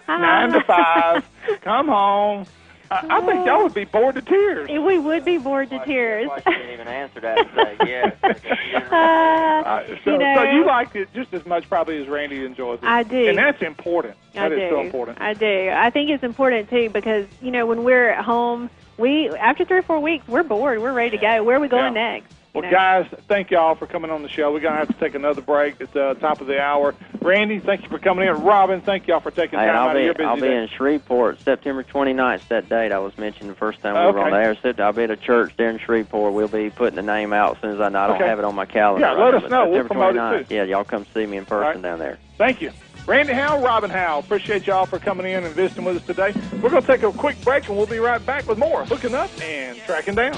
9 to 5, come home. I think y'all would be bored to tears. We would be bored to tears. I didn't even answer that and say yes. So you liked it just as much probably as Randy enjoys it. I do. And that's important. That is so important. I do. I think it's important, too, because, when we're at home, after 3 or 4 weeks, we're bored. We're ready to go. Where are we going next? Well, guys, thank y'all for coming on the show. We're going to have to take another break at the top of the hour. Randy, thank you for coming in. Robin, thank y'all for taking time out of your busy I'll be in Shreveport September 29th, that date I was mentioning the first time we were on the air. I'll be at a church there in Shreveport. We'll be putting the name out as soon as I know. I don't have it on my calendar. Yeah, let us know. We'll promote it, too. Yeah, y'all come see me in person down there. Thank you. Randy Howell, Robin Howell, appreciate y'all for coming in and visiting with us today. We're going to take a quick break, and we'll be right back with more Hooking Up and Tracking Down.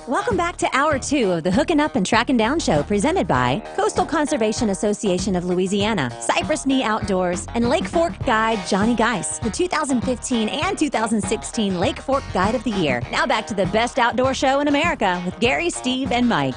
Welcome back to Hour 2 of the Hooking Up and Tracking Down show, presented by Coastal Conservation Association of Louisiana, Cypress Knee Outdoors, and Lake Fork guide Johnny Geis, the 2015 and 2016 Lake Fork Guide of the Year. Now back to the best outdoor show in America with Gary, Steve, and Mike.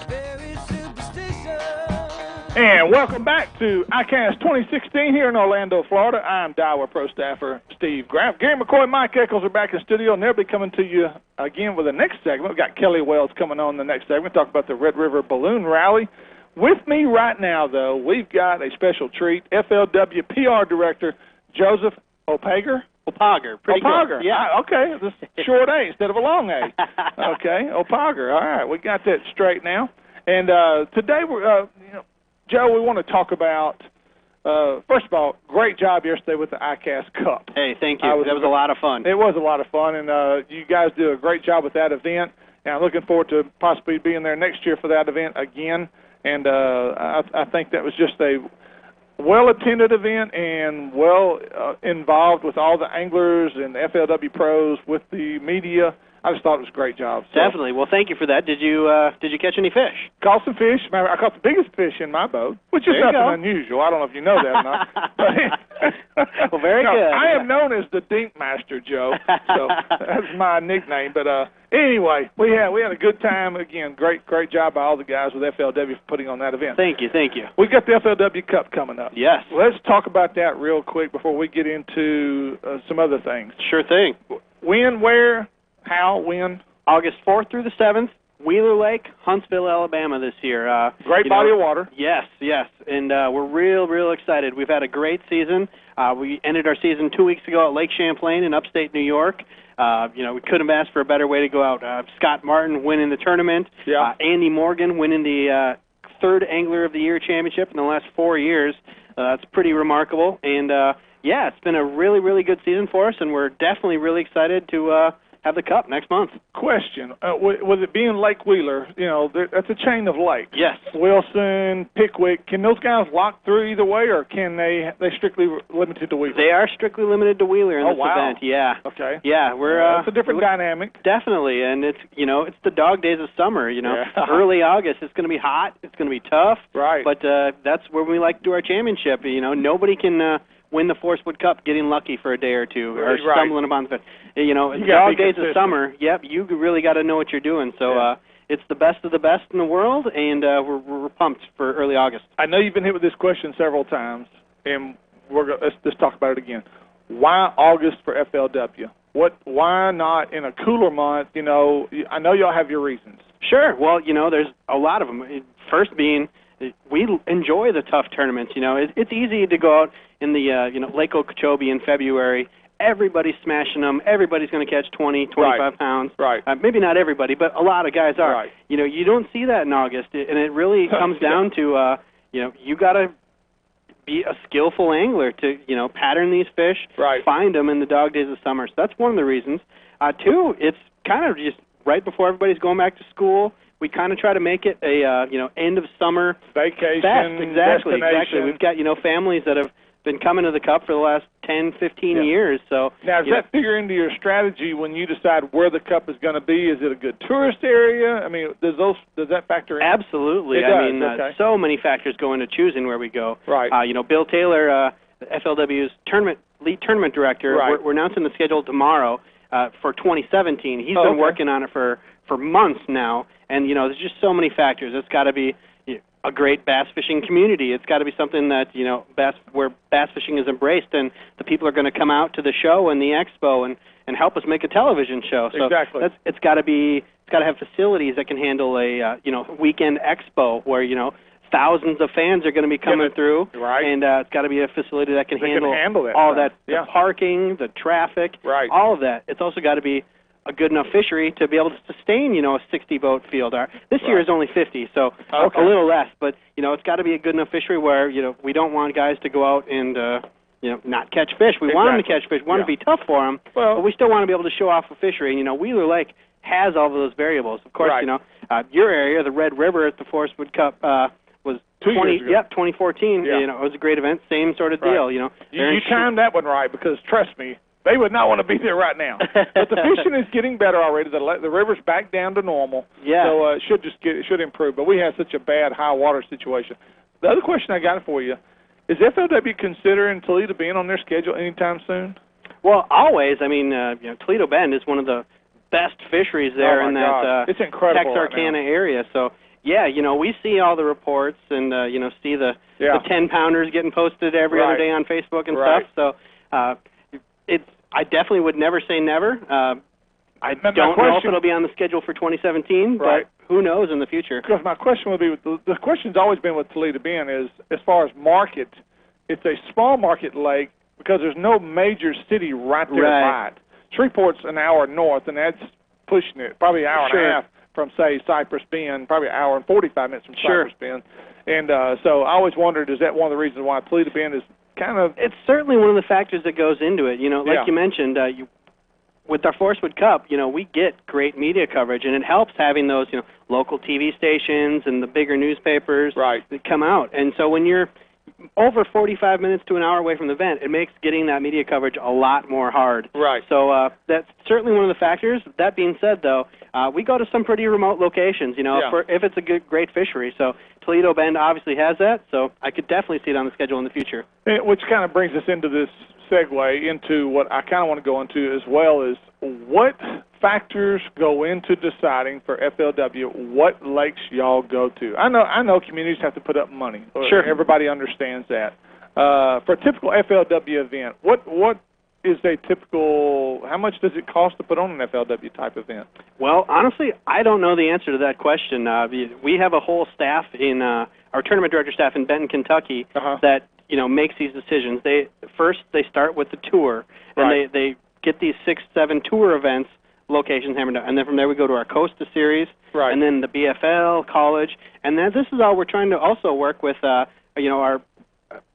And welcome back to ICAST 2016 here in Orlando, Florida. I'm Daiwa Pro staffer Steve Graff. Gary McCoy and Mike Eccles are back in studio, and they'll be coming to you again with the next segment. We've got Kelly Wells coming on the next segment, talk about the Red River Balloon Rally. With me right now, though, we've got a special treat, FLW PR Director Joseph Opager. Pretty Opager. good. Yeah. Okay, this is short A instead of a long A. Okay, Opager. All right, we got that straight now. And today we're, Joe, we want to talk about, first of all, great job yesterday with the ICAST Cup. Hey, thank you. That was a lot of fun. It was a lot of fun, and you guys do a great job with that event. And I'm looking forward to possibly being there next year for that event again. And I think that was just a well-attended event and involved with all the anglers and the FLW pros with the media. I just thought it was a great job. So, definitely. Well, thank you for that. Did you catch any fish? Caught some fish. I caught the biggest fish in my boat, which is nothing unusual. I don't know if you know that or not. Well, very good. I am known as the Dink Master, Joe. So that's my nickname. But anyway, we had a good time. Again, great job by all the guys with FLW for putting on that event. Thank you. We've got the FLW Cup coming up. Yes. Let's talk about that real quick before we get into some other things. Sure thing. When, where, how, when? August 4th through the 7th, Wheeler Lake, Huntsville, Alabama this year. Great body of water. Yes. And we're real excited. We've had a great season. We ended our season 2 weeks ago at Lake Champlain in upstate New York. We couldn't have asked for a better way to go out. Scott Martin winning the tournament. Yeah. Andy Morgan winning the third Angler of the Year championship in the last 4 years. That's pretty remarkable. And, it's been a really good season for us, and we're definitely really excited to have the Cup next month. Question, with it being Lake Wheeler, that's a chain of lakes. Yes. Wilson, Pickwick, can those guys lock through either way, or can they strictly limited to Wheeler? They are strictly limited to Wheeler in this event, yeah. Okay. Yeah, it's a different dynamic. Definitely, and it's the dog days of summer, Early August, it's going to be hot, it's going to be tough. Right. But that's where we like to do our championship. Nobody can win the Forest Wood Cup getting lucky for a day or two or stumbling upon the dog days of summer. Yep, you really got to know what you're doing. So it's the best of the best in the world, and we're pumped for early August. I know you've been hit with this question several times, and let's talk about it again. Why August for FLW? Why not in a cooler month? I know y'all have your reasons. Sure. Well, there's a lot of them. First being, we enjoy the tough tournaments. It's easy to go out in the Lake Okeechobee in February. Everybody's smashing them. Everybody's going to catch 20, 25 pounds. Right. Maybe not everybody, but a lot of guys are. Right. You don't see that in August, and it really comes down to you got to be a skillful angler to pattern these fish, find them in the dog days of summer. So that's one of the reasons. Two, it's kind of just right before everybody's going back to school. We kind of try to make it a end of summer vacation fest. Exactly. destination. We've got families that have been coming to the Cup for the last 10, 15 years. So now, does that figure into your strategy when you decide where the Cup is going to be? Is it a good tourist area? I mean, does that factor in? Absolutely. It does. So many factors go into choosing where we go. Right. Bill Taylor, FLW's lead tournament director, we're announcing the schedule tomorrow for 2017. He's been working on it for months now, and there's just so many factors. It's got to be a great bass fishing community. It's got to be something that where bass fishing is embraced, and the people are going to come out to the show and the expo and help us make a television show. So exactly. It's got to have facilities that can handle a weekend expo where thousands of fans are going to be coming through, and it's got to be a facility that can handle that all that, the parking, the traffic, all of that. It's also got to be a good enough fishery to be able to sustain, a 60-boat field. This year is only 50, so a little less. But it's got to be a good enough fishery where we don't want guys to go out and not catch fish. We want them to catch fish. We want it to be tough for them, but we still want to be able to show off a fishery. And Wheeler Lake has all of those variables. Of course, your area, the Red River at the Forest Wood Cup, was 2014. It was a great event. Same sort of deal. You timed that one right, because trust me, they would not want to be there right now. But the fishing is getting better already. The river's back down to normal. Yeah. So it should improve. But we have such a bad high water situation. The other question I got for you is FLW considering Toledo being on their schedule anytime soon? Well, always. I mean, Toledo Bend is one of the best fisheries there in that it's incredible Texarkana area. So, yeah, we see all the reports and, see the 10-pounders getting posted every other day on Facebook and stuff. So I definitely would never say never. I don't know if it'll be on the schedule for 2017, but who knows in the future. Because my question would be, the question's always been with Toledo Bend is, as far as market, it's a small market lake because there's no major city right there by it. Shreveport's an hour north, and that's pushing it, probably an hour and a half from, say, Cypress Bend, probably an hour and 45 minutes from Cypress Bend. And so I always wondered, is that one of the reasons why Toledo Bend is kind of... It's certainly one of the factors that goes into it. Like you mentioned, with our Forest Wood Cup, we get great media coverage, and it helps having those, local TV stations and the bigger newspapers that come out. And so when you're over 45 minutes to an hour away from the event, it makes getting that media coverage a lot more hard. Right. So that's certainly one of the factors. That being said, though, we go to some pretty remote locations, if it's a great fishery. So Toledo Bend obviously has that, so I could definitely see it on the schedule in the future. Which kind of brings us into this segue into what I kind of want to go into as well is what factors go into deciding for FLW what lakes y'all go to. I know communities have to put up money. Sure. Everybody understands that. For a typical FLW event, what is a typical, how much does it cost to put on an FLW type event? Well, honestly, I don't know the answer to that question. We have a whole staff in our tournament director staff in Benton, Kentucky that makes these decisions. They start with the tour, and they get these 6-7 tour events locations hammered out, and then from there we go to our Costa Series, and then the BFL, college, and then this is all we're trying to also work with. Our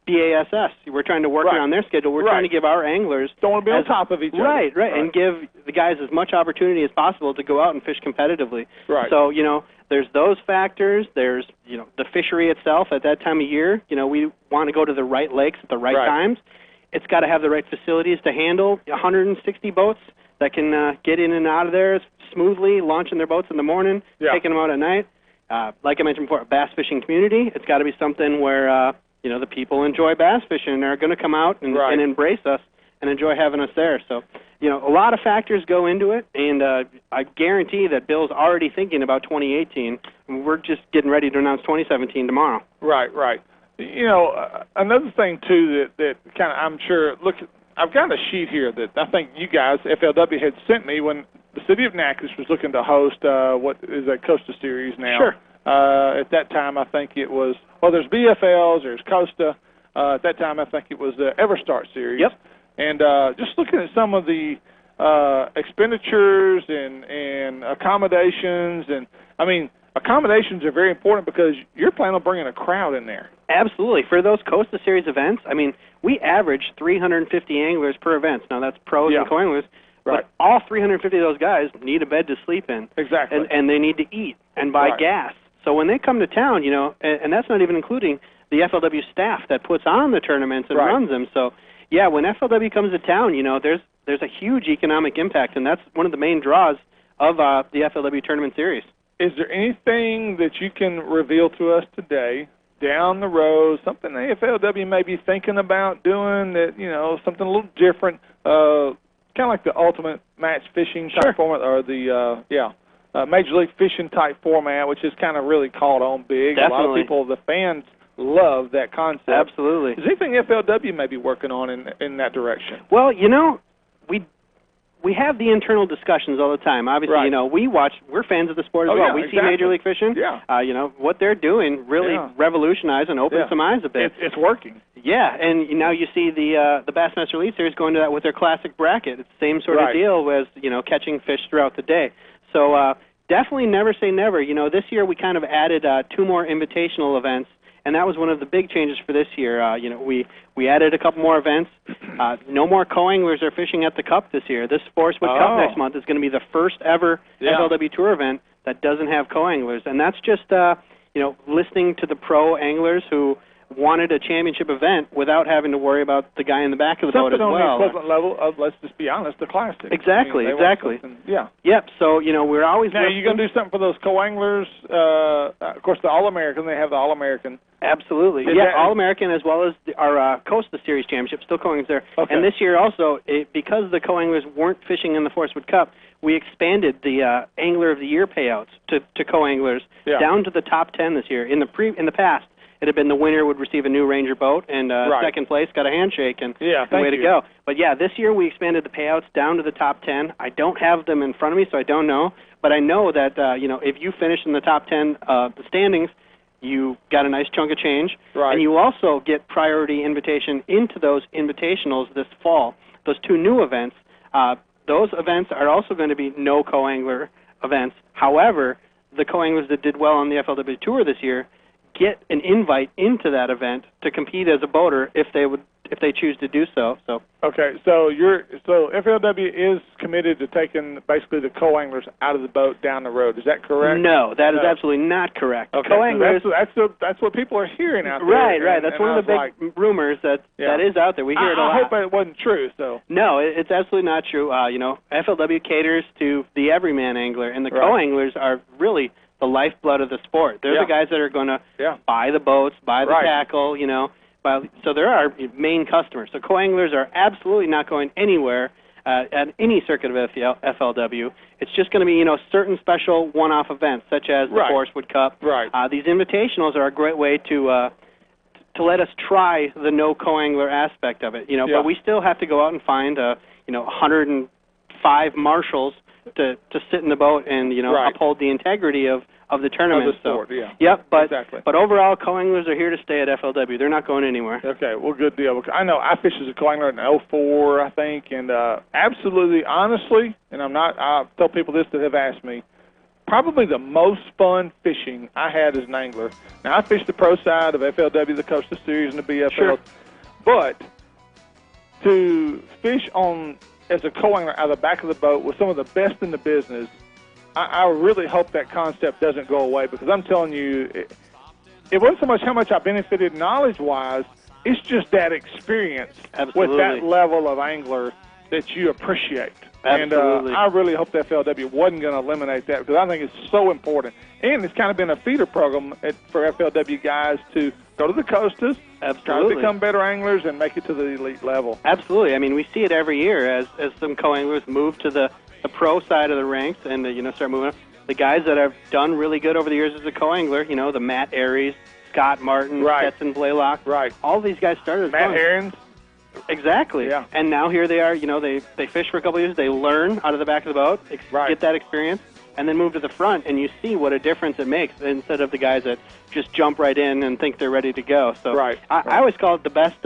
BASS. We're trying to work around their schedule. We're trying to give our anglers don't want to be on top of each other. Right, and give the guys as much opportunity as possible to go out and fish competitively. Right. So there's those factors. There's the fishery itself at that time of year. We want to go to the right lakes at the right times. It's got to have the right facilities to handle 160 boats that can get in and out of there smoothly, launching their boats in the morning, taking them out at night. Like I mentioned before, a bass fishing community. It's got to be something where the people enjoy bass fishing and are going to come out and embrace us and enjoy having us there. So, a lot of factors go into it, and I guarantee that Bill's already thinking about 2018. And we're just getting ready to announce 2017 tomorrow. Right. Another thing, too, that kind of, I'm sure, look, I've got a sheet here that I think you guys, FLW, had sent me when the city of Natchitoches was looking to host what is a Costa Series now. Sure. At that time, I think it was, there's BFLs, there's Costa. At that time, I think it was the EverStart Series. Yep. And just looking at some of the expenditures and accommodations, and, I mean, accommodations are very important because you're planning on bringing a crowd in there. Absolutely. For those Costa Series events, I mean, we average 350 anglers per event. Now, that's pros and co-anglers. Right. But all 350 of those guys need a bed to sleep in. Exactly. And they need to eat and buy gas. So when they come to town, and that's not even including the FLW staff that puts on the tournaments and runs them. So, yeah, when FLW comes to town, there's a huge economic impact, and that's one of the main draws of the FLW Tournament Series. Is there anything that you can reveal to us today, down the road, something the FLW may be thinking about doing that, something a little different, kind of like the Ultimate Match Fishing type format, or the, Major League Fishing type format, which is kind of really caught on big. Definitely. A lot of people, the fans, love that concept. Absolutely. Is there anything FLW may be working on in that direction? Well, we have the internal discussions all the time. Obviously, we're fans of the sport as well. We see Major League Fishing. Yeah. What they're doing really revolutionized and opened some eyes a bit. It's working. Yeah, and now you see the Bassmaster Elite Series going to that with their classic bracket. It's the same sort of deal as catching fish throughout the day. So definitely never say never. This year we kind of added 2 more invitational events. And that was one of the big changes for this year. We added a couple more events. No more co-anglers are fishing at the Cup this year. This Forest Wood Cup next month is going to be the first ever FLW Tour event that doesn't have co-anglers. And that's just, listening to the pro anglers who wanted a championship event without having to worry about the guy in the back of the boat as well. Something on the equivalent level of, let's just be honest, the Classic. Exactly. Yeah. Yep, so, we're always... Now, are you going to do something for those co-anglers? Of course, the All-American, they have the All-American. Absolutely. All-American as well as our Costa Series Championship, still co-anglers there. Okay. And this year also, because the co-anglers weren't fishing in the Forest Wood Cup, we expanded the Angler of the Year payouts to co-anglers down to the top 10 this year. In the past, it had been the winner would receive a new Ranger boat, and second place got a handshake, and way to go. But this year we expanded the payouts down to the top 10. I don't have them in front of me, so I don't know. But I know that if you finish in the top 10 the standings, you got a nice chunk of change, and you also get priority invitation into those invitationals this fall. Those 2 new events. Those events are also going to be no co-angler events. However, the co-anglers that did well on the FLW Tour this year get an invite into that event to compete as a boater if they choose to do so. Okay, so FLW is committed to taking basically the co-anglers out of the boat down the road. Is that correct? No, that is absolutely not correct. Okay, co-anglers, so that's what people are hearing out there. Right. That's one of the big rumors that is out there. We hear it a lot. I hope it wasn't true. So no, it's absolutely not true. FLW caters to the everyman angler, and the co-anglers are really the lifeblood of the sport. They're the guys that are going to buy the boats, buy the tackle, so they're our main customers. So co-anglers are absolutely not going anywhere at any circuit of FLW. It's just going to be, certain special one-off events, such as the Forest Wood Cup. These invitationals are a great way to let us try the no co-angler aspect of it. But we still have to go out and find 105 marshals to sit in the boat and uphold the integrity of the tournament. Of the sport, but overall, co-anglers are here to stay at FLW. They're not going anywhere. Okay, well, good deal. I know I fished as a co-angler in 04, I think, and absolutely, honestly, and I'll tell people this that have asked me, probably the most fun fishing I had as an angler. Now, I fished the pro side of FLW, the Costa Series, and the BFL, but to fish as a co-angler out of the back of the boat with some of the best in the business, I really hope that concept doesn't go away, because I'm telling you, it wasn't so much how much I benefited knowledge-wise, it's just that experience with that level of angler that you appreciate. Absolutely. And I really hope that FLW wasn't going to eliminate that, because I think it's so important. And it's kind of been a feeder program for FLW guys to go to the Costas, try to become better anglers, and make it to the elite level. Absolutely. I mean, we see it every year as some co-anglers move to the pro side of the ranks and start moving up. The guys that have done really good over the years as a co-angler, the Matt Aries, Scott Martin, Stetson Blaylock, all these guys started as Matt Herons. Exactly. Yeah. And now here they are, they fish for a couple of years, they learn out of the back of the boat, get that experience, and then move to the front, and you see what a difference it makes instead of the guys that just jump right in and think they're ready to go. So I always call it the best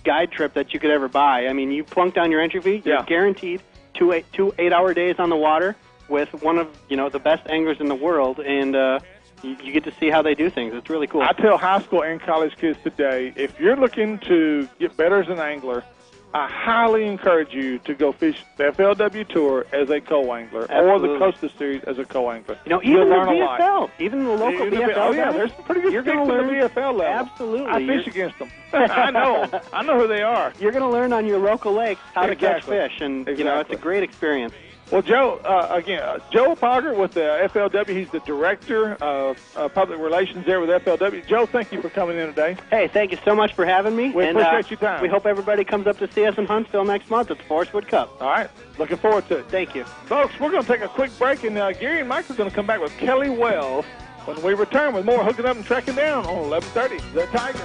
guide trip that you could ever buy. I mean, you plunk down your entry fee, you're guaranteed two 8-hour days on the water with one of the best anglers in the world, and you get to see how they do things. It's really cool. I tell high school and college kids today, if you're looking to get better as an angler, I highly encourage you to go fish the FLW Tour as a co-angler or the Costa Series as a co-angler. Even the BFL, even the local BFL. Oh, yeah, there's some pretty good sticks in the BFL level. Absolutely. I fish against them. I know them. I know who they are. You're going to learn on your local lakes how to catch fish, and it's a great experience. Well, Joe, Joe Poggert with the FLW, he's the Director of Public Relations there with FLW. Joe, thank you for coming in today. Hey, thank you so much for having me. We appreciate your time. We hope everybody comes up to see us in Huntsville next month at the Forest Wood Cup. All right, looking forward to it. Thank you. Folks, we're going to take a quick break, and Gary and Mike are going to come back with Kelly Wells when we return with more Hooking Up and Tracking Down on 1130 The Tiger.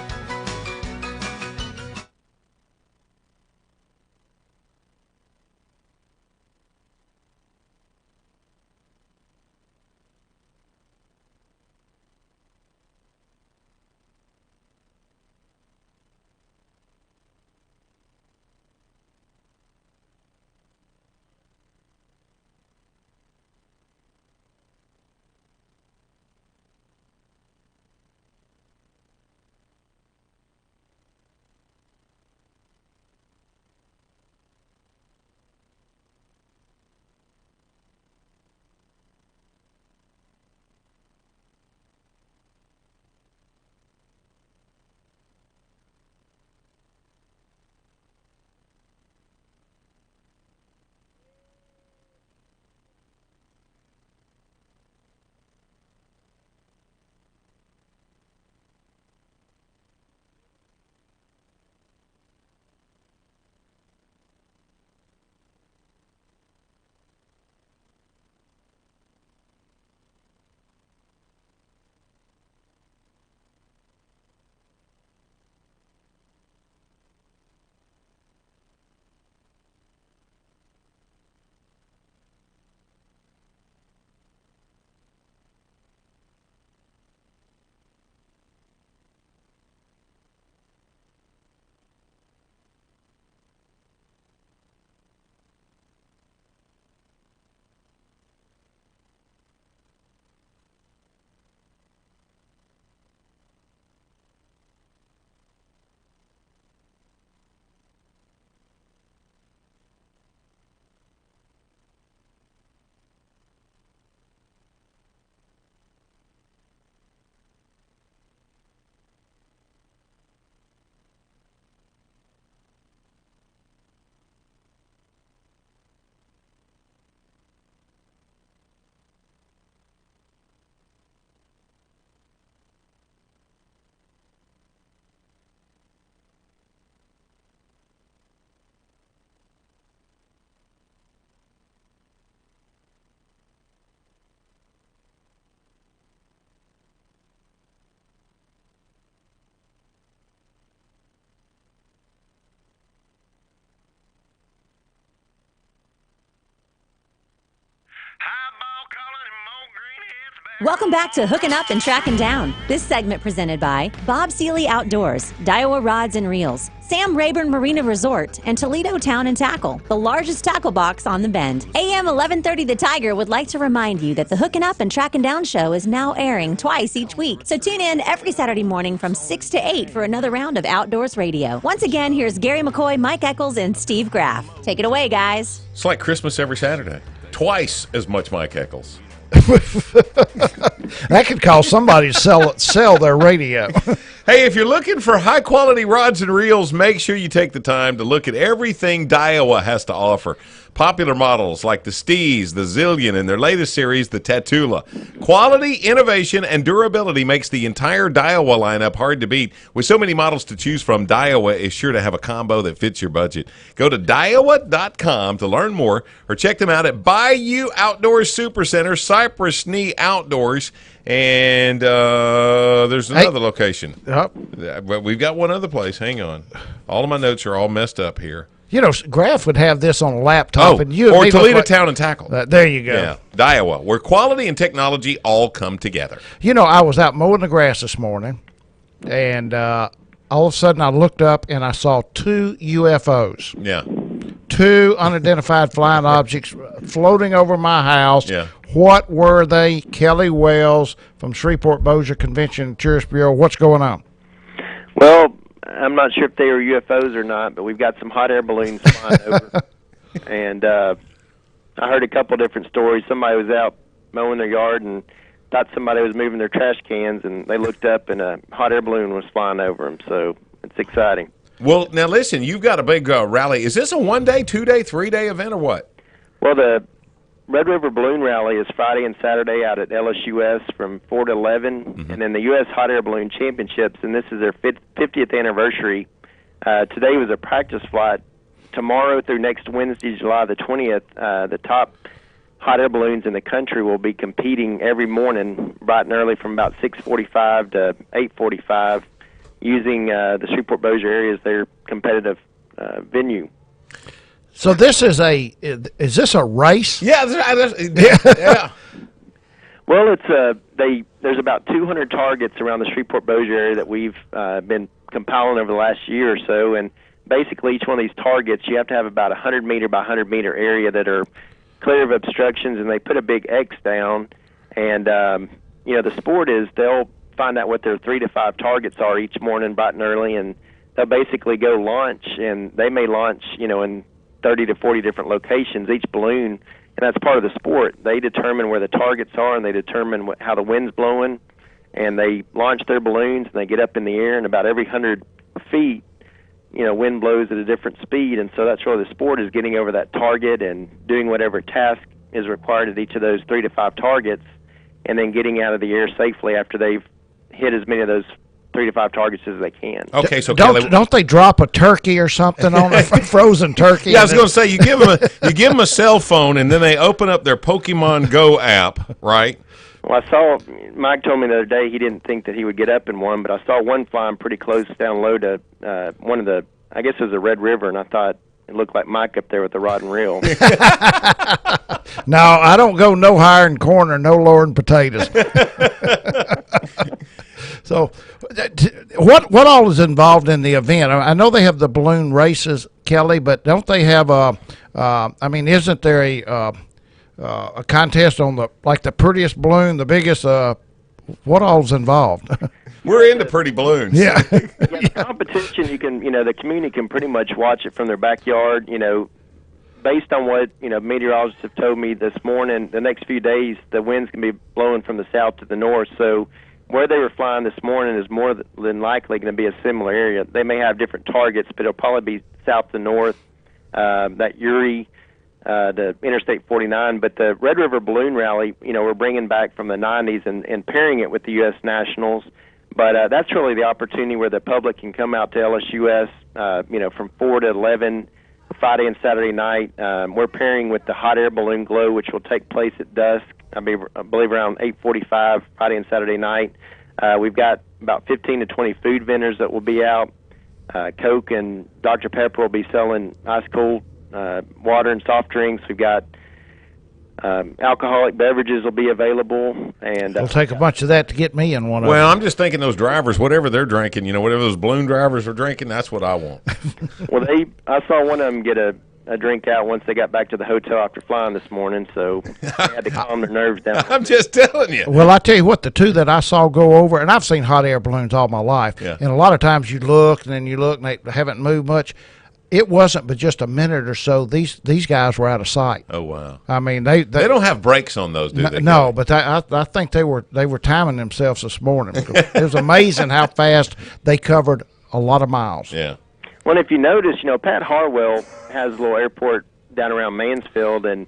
Welcome back to Hooking Up and Tracking Down. This segment presented by Bob Seeley Outdoors, Daiwa Rods and Reels, Sam Rayburn Marina Resort, and Toledo Town and Tackle, the largest tackle box on the Bend. AM 1130 The Tiger would like to remind you that the Hooking Up and Tracking Down show is now airing twice each week. So tune in every Saturday morning from 6 to 8 for another round of Outdoors Radio. Once again, here's Gary McCoy, Mike Eccles, and Steve Graff. Take it away, guys. It's like Christmas every Saturday. Twice as much Mike Eccles. That could cause somebody to sell their radio. Hey, if you're looking for high-quality rods and reels, make sure you take the time to look at everything Daiwa has to offer. Popular models like the Steez, the Zillion, and their latest series, the Tatula. Quality, innovation, and durability makes the entire Daiwa lineup hard to beat. With so many models to choose from, Daiwa is sure to have a combo that fits your budget. Go to Daiwa.com to learn more, or check them out at Bayou Outdoors Supercenter, Cypress Knee Outdoors, and there's another location. But we've got one other place. Hang on. All of my notes are all messed up here. You know, Graff would have this on a laptop. And you or Toledo Town and Tackle. There you go. Yeah, Daiwa, where quality and technology all come together. You know, I was out mowing the grass this morning, and all of a sudden I looked up and I saw 2 UFOs. Yeah. 2 unidentified flying objects floating over my house. Yeah. What were they? Kelly Wells from Shreveport Bossier Convention and Tourist Bureau. What's going on? Well, I'm not sure if they were UFOs or not, but we've got some hot air balloons flying over. And I heard a couple different stories. Somebody was out mowing their yard and thought somebody was moving their trash cans, and they looked up and a hot air balloon was flying over them. So it's exciting. Well, now listen, you've got a big rally. Is this a 1-day, 2-day, 3-day event or what? Well, the Red River Balloon Rally is Friday and Saturday out at LSUS from 4 to 11, and then the U.S. Hot Air Balloon Championships, and this is their 50th anniversary. Today was a practice flight. Tomorrow through next Wednesday, July the 20th, the top hot air balloons in the country will be competing every morning, bright and early from about 6:45 to 8:45, using the Shreveport Bossier area as their competitive venue. So this is this a race? Yeah. Yeah. Well, it's there's about 200 targets around the Shreveport Bossier area that we've been compiling over the last year or so, and basically each one of these targets you have to have about 100 meter by 100 meter area that are clear of obstructions, and they put a big X down, and the sport is they'll find out what their 3 to 5 targets are each morning bright and early, and they'll basically go launch, and they may launch in 30 to 40 different locations, each balloon, and that's part of the sport. They determine where the targets are, and they determine how the wind's blowing, and they launch their balloons, and they get up in the air, and about every 100 feet, wind blows at a different speed, and so that's really the sport, is getting over that target and doing whatever task is required at each of those 3 to 5 targets, and then getting out of the air safely after they've hit as many of those 3 to 5 targets as they can. Okay, so don't they drop a turkey or something on a frozen turkey? Yeah, I was going to say you give them a cell phone, and then they open up their Pokemon Go app, right? Well, Mike told me the other day he didn't think that he would get up in one, but I saw one flying pretty close down low to one of the, I guess it was a Red River, and I thought it looked like Mike up there with the rod and reel. No, I don't go no higher than corn or no lower than potatoes. So, what all is involved in the event? I know they have the balloon races, Kelly, but don't they have isn't there a contest on the prettiest balloon, the biggest? What all's involved? We're into pretty balloons. Yeah. The competition, you can, the community can pretty much watch it from their backyard. Based on what meteorologists have told me this morning, the next few days the winds can be blowing from the south to the north. So where they were flying this morning is more than likely going to be a similar area. They may have different targets, but it'll probably be south to north, that Uri, the Interstate 49. But the Red River Balloon Rally, we're bringing back from the 90s and pairing it with the U.S. Nationals. But that's really the opportunity where the public can come out to LSUS, from 4 to 11, Friday and Saturday night. We're pairing with the Hot Air Balloon Glow, which will take place at dusk, I believe around 8:45 Friday and Saturday night. We've got about 15 to 20 food vendors that will be out. Coke and Dr. Pepper will be selling ice cold water and soft drinks. We've got Alcoholic beverages will be available, and it'll take a bunch of that to get me in one of them. Well, I'm just thinking those drivers, whatever they're drinking, whatever those balloon drivers are drinking, that's what I want. Well, I saw one of them get a drink out once they got back to the hotel after flying this morning, so they had to calm their nerves down. I'm just telling you. Well, I tell you what, the two that I saw go over, and I've seen hot air balloons all my life, and a lot of times you look, and then you look, and they haven't moved much. It wasn't but just a minute or so. These guys were out of sight. Oh, wow. I mean, they don't have brakes on those, do they? No, but I think they were timing themselves this morning. It was amazing how fast they covered a lot of miles. Yeah. Well, if you notice, Pat Harwell has a little airport down around Mansfield, and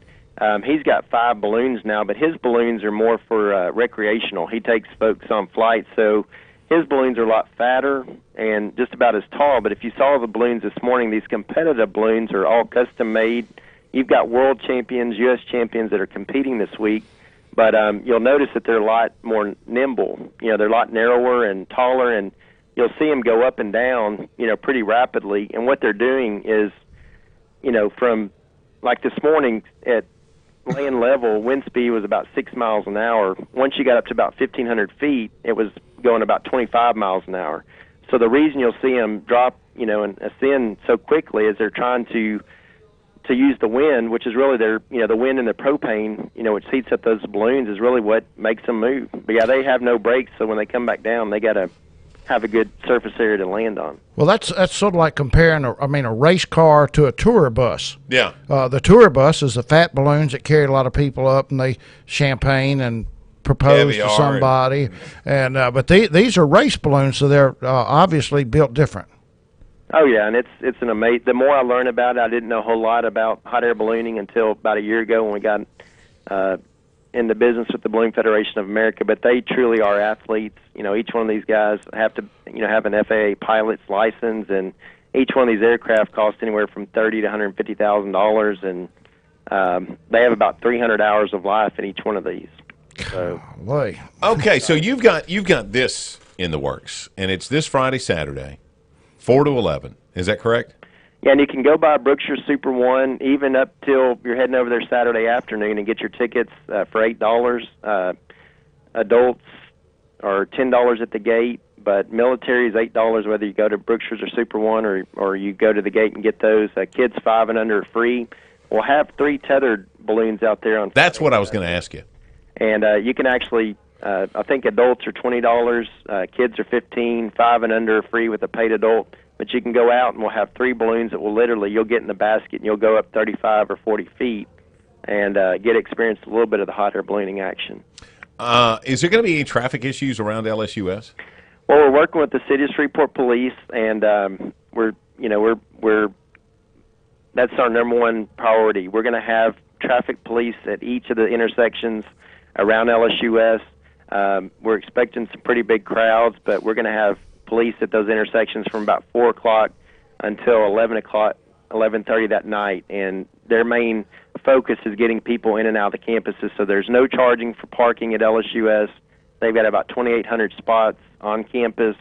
he's got 5 balloons now, but his balloons are more for recreational. He takes folks on flights, so his balloons are a lot fatter and just about as tall. But if you saw the balloons this morning, these competitive balloons are all custom made. You've got world champions, U.S. champions that are competing this week, but you'll notice that they're a lot more nimble. They're a lot narrower and taller, and you'll see them go up and down, pretty rapidly. And what they're doing is, from like this morning at land level, wind speed was about 6 miles an hour. Once you got up to about 1,500 feet, it was going about 25 miles an hour. So the reason you'll see them drop, and ascend so quickly is they're trying to use the wind, which is really the wind and the propane, which heats up those balloons, is really what makes them move. But yeah, they have no brakes, so when they come back down, they got to have a good surface area to land on. Well, that's sort of like comparing a race car to a tour bus. Yeah. The tour bus is the fat balloons that carry a lot of people up, and they champagne and propose to somebody. And but these are race balloons, so they're obviously built different. Oh yeah, and it's an amazing. The more I learn about it, I didn't know a whole lot about hot air ballooning until about a year ago when we got in the business with the Balloon Federation of America. But they truly are athletes. Each one of these guys have to have an FAA pilot's license, and each one of these aircraft costs anywhere from $30,000 to $150,000, and they have about 300 hours of life in each one of these. So. Okay, so you've got this in the works, and it's this Friday, Saturday, 4 to 11. Is that correct? Yeah, and you can go by Brookshire Super One even up till you're heading over there Saturday afternoon and get your tickets for $8. Adults are $10 at the gate, but military is $8 whether you go to Brookshire's or Super One or you go to the gate and get those. Kids 5 and under are free. We'll have 3 tethered balloons out there on. That's what I was going to ask you. And you can actually, I think adults are $20, kids are $15, 5 and under are free with a paid adult. But you can go out and we'll have 3 balloons that will you'll get in the basket and you'll go up 35 or 40 feet and get experience a little bit of the hot air ballooning action. Is there going to be any traffic issues around LSUS? Well, we're working with the City of Shreveport Police, and we're that's our number one priority. We're going to have traffic police at each of the intersections around LSUS. We're expecting some pretty big crowds, but we're going to have police at those intersections from about 4 o'clock until 11:30 that night, and their main focus is getting people in and out of the campuses, so there's no charging for parking at LSUS. They've got about 2,800 spots on campus.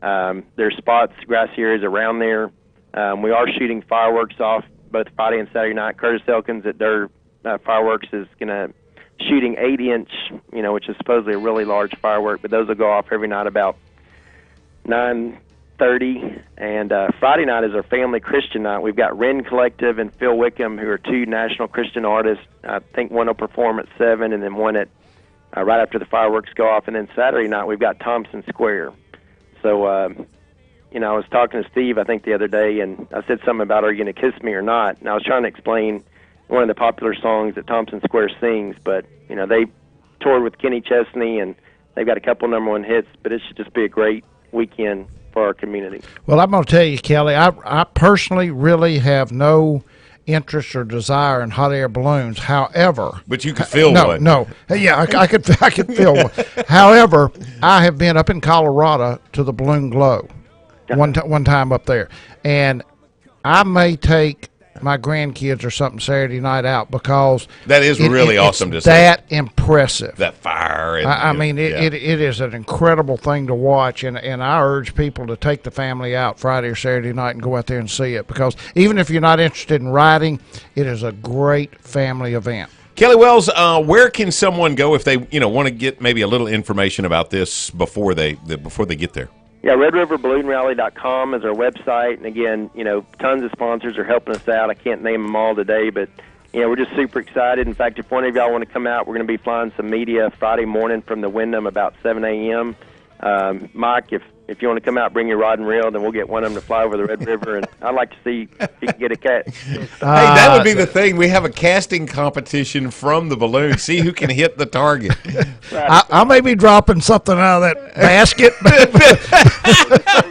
There's spots, grassy areas around there. We are shooting fireworks off both Friday and Saturday night. Curtis Elkins at their fireworks is going to shooting 8-inch, which is supposedly a really large firework, but those will go off every night about 9:30. And Friday night is our family Christian night. We've got Wren Collective and Phil Wickham, who are 2 national Christian artists. I think one will perform at 7 and then one at right after the fireworks go off. And then Saturday night we've got Thompson Square. So, I was talking to Steve, I think, the other day, and I said something about, are you going to kiss me or not? And I was trying to explain one of the popular songs that Thompson Square sings, but, they toured with Kenny Chesney, and they've got a couple #1 hits, but it should just be a great weekend for our community. Well, I'm going to tell you, Kelly, I personally really have no interest or desire in hot air balloons. However, but you could feel one. No, yeah, I could feel one. However, I have been up in Colorado to the Balloon Glow one time up there, and I may take my grandkids or something Saturday night out because that is really awesome to see. That impressive. That fire. And, I mean, it is an incredible thing to watch, and I urge people to take the family out Friday or Saturday night and go out there and see it, because even if you're not interested in riding, it is a great family event. Kelly Wells, where can someone go if they want to get maybe a little information about this before they get there? Yeah, RedRiverBalloonRally.com is our website, and again, tons of sponsors are helping us out. I can't name them all today, but we're just super excited. In fact, if one of y'all want to come out, we're going to be flying some media Friday morning from the Wyndham about 7 a.m. Mike, if you want to come out, bring your rod and reel, then we'll get one of them to fly over the Red River, and I'd like to see if you can get a cat. Hey, that would be the thing. We have a casting competition from the balloon. See who can hit the target. I may be dropping something out of that basket.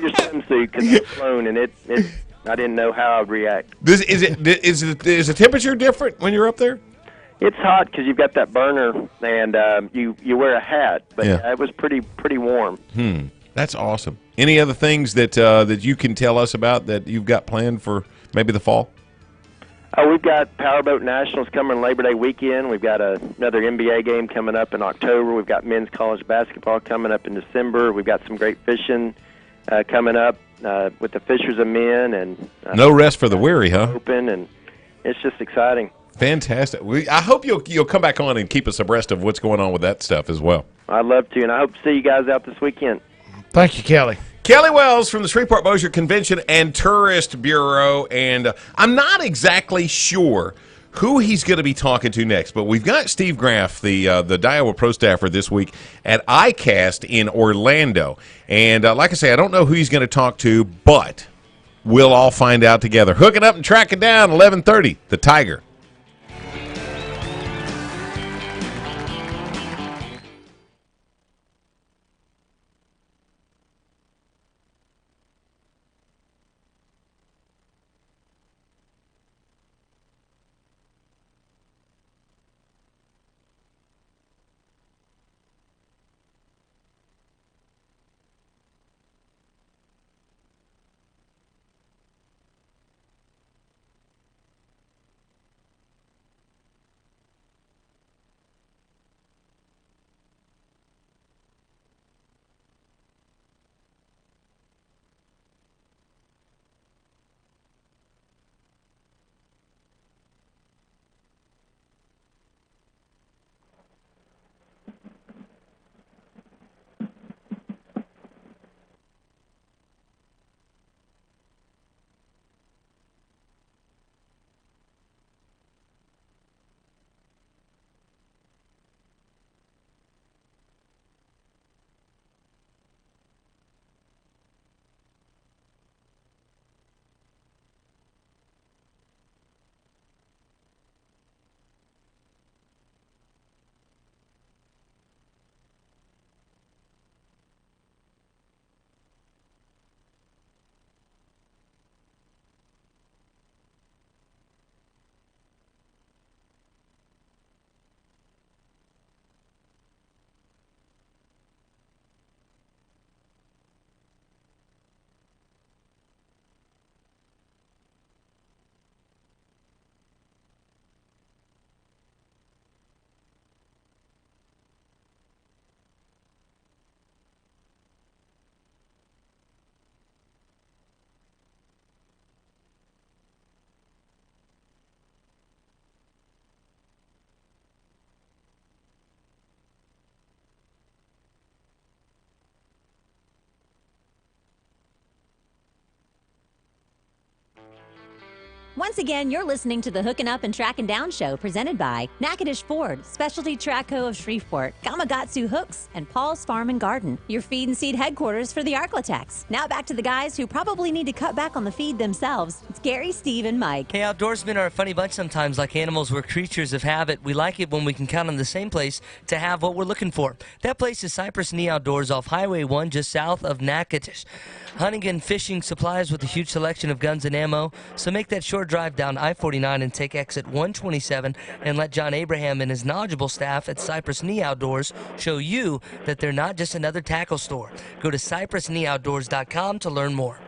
Your swimsuit because it's flown, and I didn't know how I'd react. Is the temperature different when you're up there? It's hot because you've got that burner, and you wear a hat, but it was pretty warm. That's awesome. Any other things that you can tell us about that you've got planned for maybe the fall? We've got Powerboat Nationals coming Labor Day weekend. We've got another NBA game coming up in October. We've got men's college basketball coming up in December. We've got some great fishing coming up with the Fishers of Men, and no rest for the weary, huh? Open, and it's just exciting. Fantastic. I hope you'll come back on and keep us abreast of what's going on with that stuff as well. I'd love to, and I hope to see you guys out this weekend. Thank you, Kelly. Kelly Wells from the Shreveport Bossier Convention and Tourist Bureau, and I'm not exactly sure who he's going to be talking to next, but we've got Steve Graff, the Daiwa Pro staffer this week at ICAST in Orlando, and like I say, I don't know who he's going to talk to, but we'll all find out together. Hooking up and tracking down 11:30, the Tiger. Once again, you're listening to the Hooking Up and Tracking Down show presented by Natchitoches Ford, Specialty Track Co. of Shreveport, Gamakatsu Hooks, and Paul's Farm and Garden, your feed and seed headquarters for the Arklatex. Now back to the guys who probably need to cut back on the feed themselves. It's Gary, Steve, and Mike. Hey, outdoorsmen are a funny bunch sometimes. Like animals, we're creatures of habit. We like it when we can count on the same place to have what we're looking for. That place is Cypress Knee Outdoors off Highway 1 just south of Natchitoches. Hunting and fishing supplies with a huge selection of guns and ammo. So make that short drive down I-49 and take exit 127 and let John Abraham and his knowledgeable staff at Cypress Knee Outdoors show you that they're not just another tackle store. Go to CypressKneeOutdoors.com to learn more.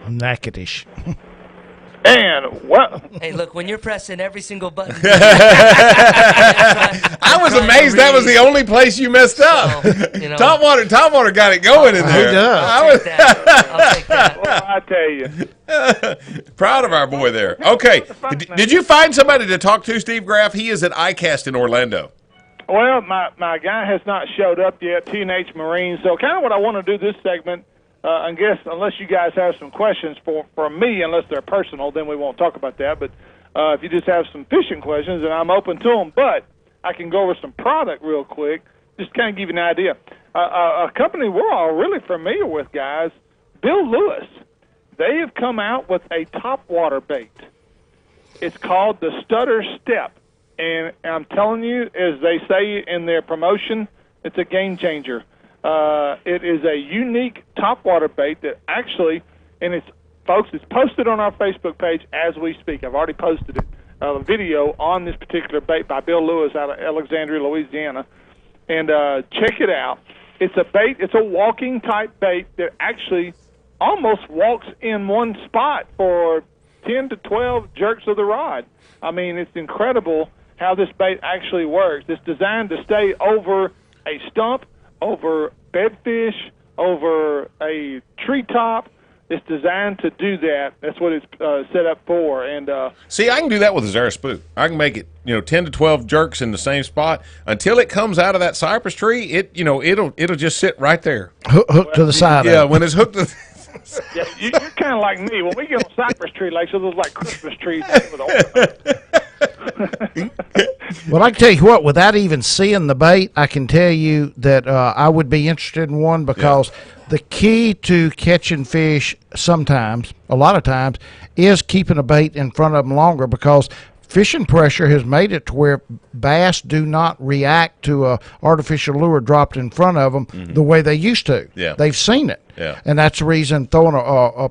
Natchitoches. And well, hey, look, when you're pressing every single button, I was amazed that was the only place you messed up. So, you know, Tom Water got it going in there. He does. I'll take that. well, I tell you, Proud of our boy there. Okay, did you find somebody to talk to, Steve Graff? He is at ICAST in Orlando. well, my guy has not showed up yet, T&H Marine. So kind of what I want to do this segment, I guess, unless you guys have some questions for me, unless they're personal, then we won't talk about that. But if you just have some fishing questions, then I'm open to them. But I can go over some product real quick, just kind of give you an idea. A company we're all really familiar with, guys, Bill Lewis. They have come out with a topwater bait. It's called the Stutter Step. And I'm telling you, as they say in their promotion, it's a game changer. It is a unique topwater bait that actually, and it's posted on our Facebook page as we speak. I've already posted it, a video on this particular bait by Bill Lewis out of Alexandria, Louisiana. And check it out. It's a bait. It's a walking type bait that actually almost walks in one spot for 10 to 12 jerks of the rod. I mean, it's incredible how this bait actually works. It's designed to stay over a stump, over bedfish, over a treetop. It's designed to do that. That's what it's set up for. And see, I can do that with a Zara spook. I can make it, 10 to 12 jerks in the same spot until it comes out of that cypress tree. It'll just sit right there, hooked to the side. Yeah, when it's hooked to. Yeah, you're kind of like me. When we get on cypress tree lakes, those like Christmas trees with ornaments. Well, I can tell you what, without even seeing the bait, I can tell you that I would be interested in one because the key to catching fish sometimes, a lot of times, is keeping a bait in front of them longer because fishing pressure has made it to where bass do not react to a artificial lure dropped in front of them the way they used to. Yeah. They've seen it. Yeah. And that's the reason throwing a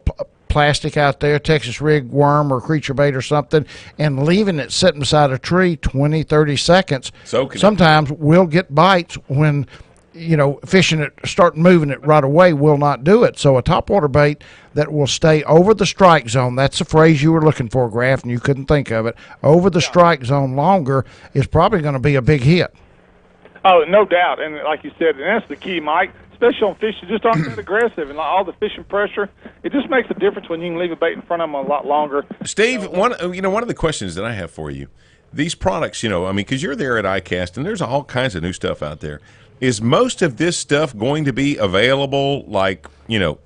plastic out there, Texas rig worm or creature bait or something, and leaving it sitting beside a tree 20, 30 seconds. Sometimes we'll get bites when, fishing it, start moving it right away will not do it. So a topwater bait that will stay over the strike zone, that's the phrase you were looking for, Graff, and you couldn't think of it, over the strike zone longer is probably going to be a big hit. Oh, no doubt. And like you said, and that's the key, Mike, especially on fish that just aren't that aggressive and all the fishing pressure. It just makes a difference when you can leave a bait in front of them a lot longer. Steve, one of the questions that I have for you, these products, because you're there at ICAST and there's all kinds of new stuff out there. Is most of this stuff going to be available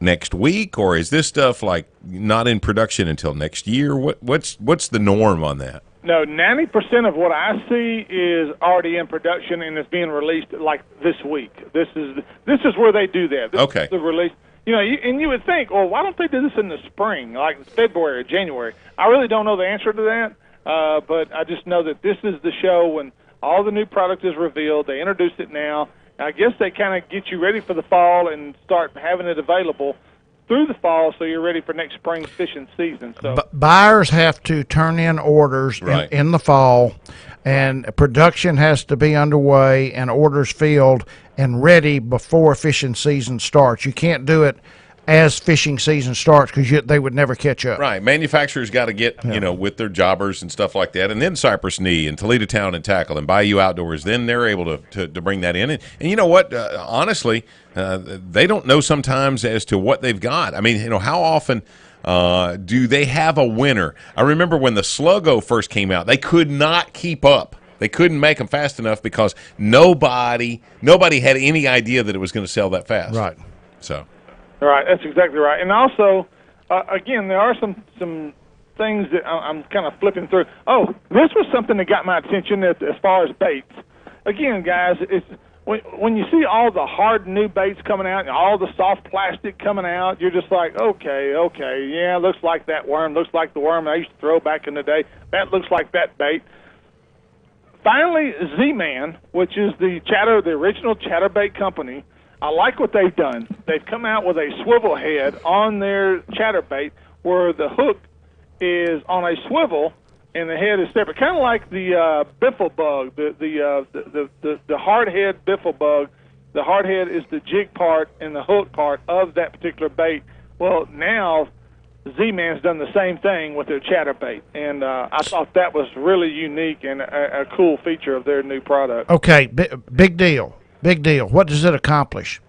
next week, or is this stuff not in production until next year? What's the norm on that? No, 90% of what I see is already in production and is being released this week. This is where they do that. This is the release. And you would think, well, why don't they do this in the spring, like February or January? I really don't know the answer to that, but I just know that this is the show when all the new product is revealed. They introduce it now. I guess they kind of get you ready for the fall and start having it available through the fall so you're ready for next spring fishing season. So buyers have to turn in orders in the fall, and production has to be underway and orders filled and ready before fishing season starts. You can't do it as fishing season starts because they would never catch up. Right. Manufacturers got to get, with their jobbers and stuff like that. And then Cypress Knee and Toledo Town and Tackle and Bayou Outdoors, then they're able to bring that in. And you know what? Honestly, they don't know sometimes as to what they've got. I mean, how often do they have a winner? I remember when the Sluggo first came out, they could not keep up. They couldn't make them fast enough because nobody had any idea that it was going to sell that fast. Right. So. Right, that's exactly right. And also, again, there are some things that I'm kind of flipping through. Oh, this was something that got my attention as far as baits. Again, guys, it's when you see all the hard new baits coming out and all the soft plastic coming out, you're just like, okay, yeah, looks like that worm, looks like the worm I used to throw back in the day. That looks like that bait. Finally, Z-Man, which is the original chatterbait company, I like what they've done. They've come out with a swivel head on their chatterbait where the hook is on a swivel and the head is separate, kind of like the biffle bug, the hard head biffle bug. The hard head is the jig part and the hook part of that particular bait. Well, now Z-Man's done the same thing with their chatterbait, and I thought that was really unique and a cool feature of their new product. Okay, big deal. Big deal. What does it accomplish?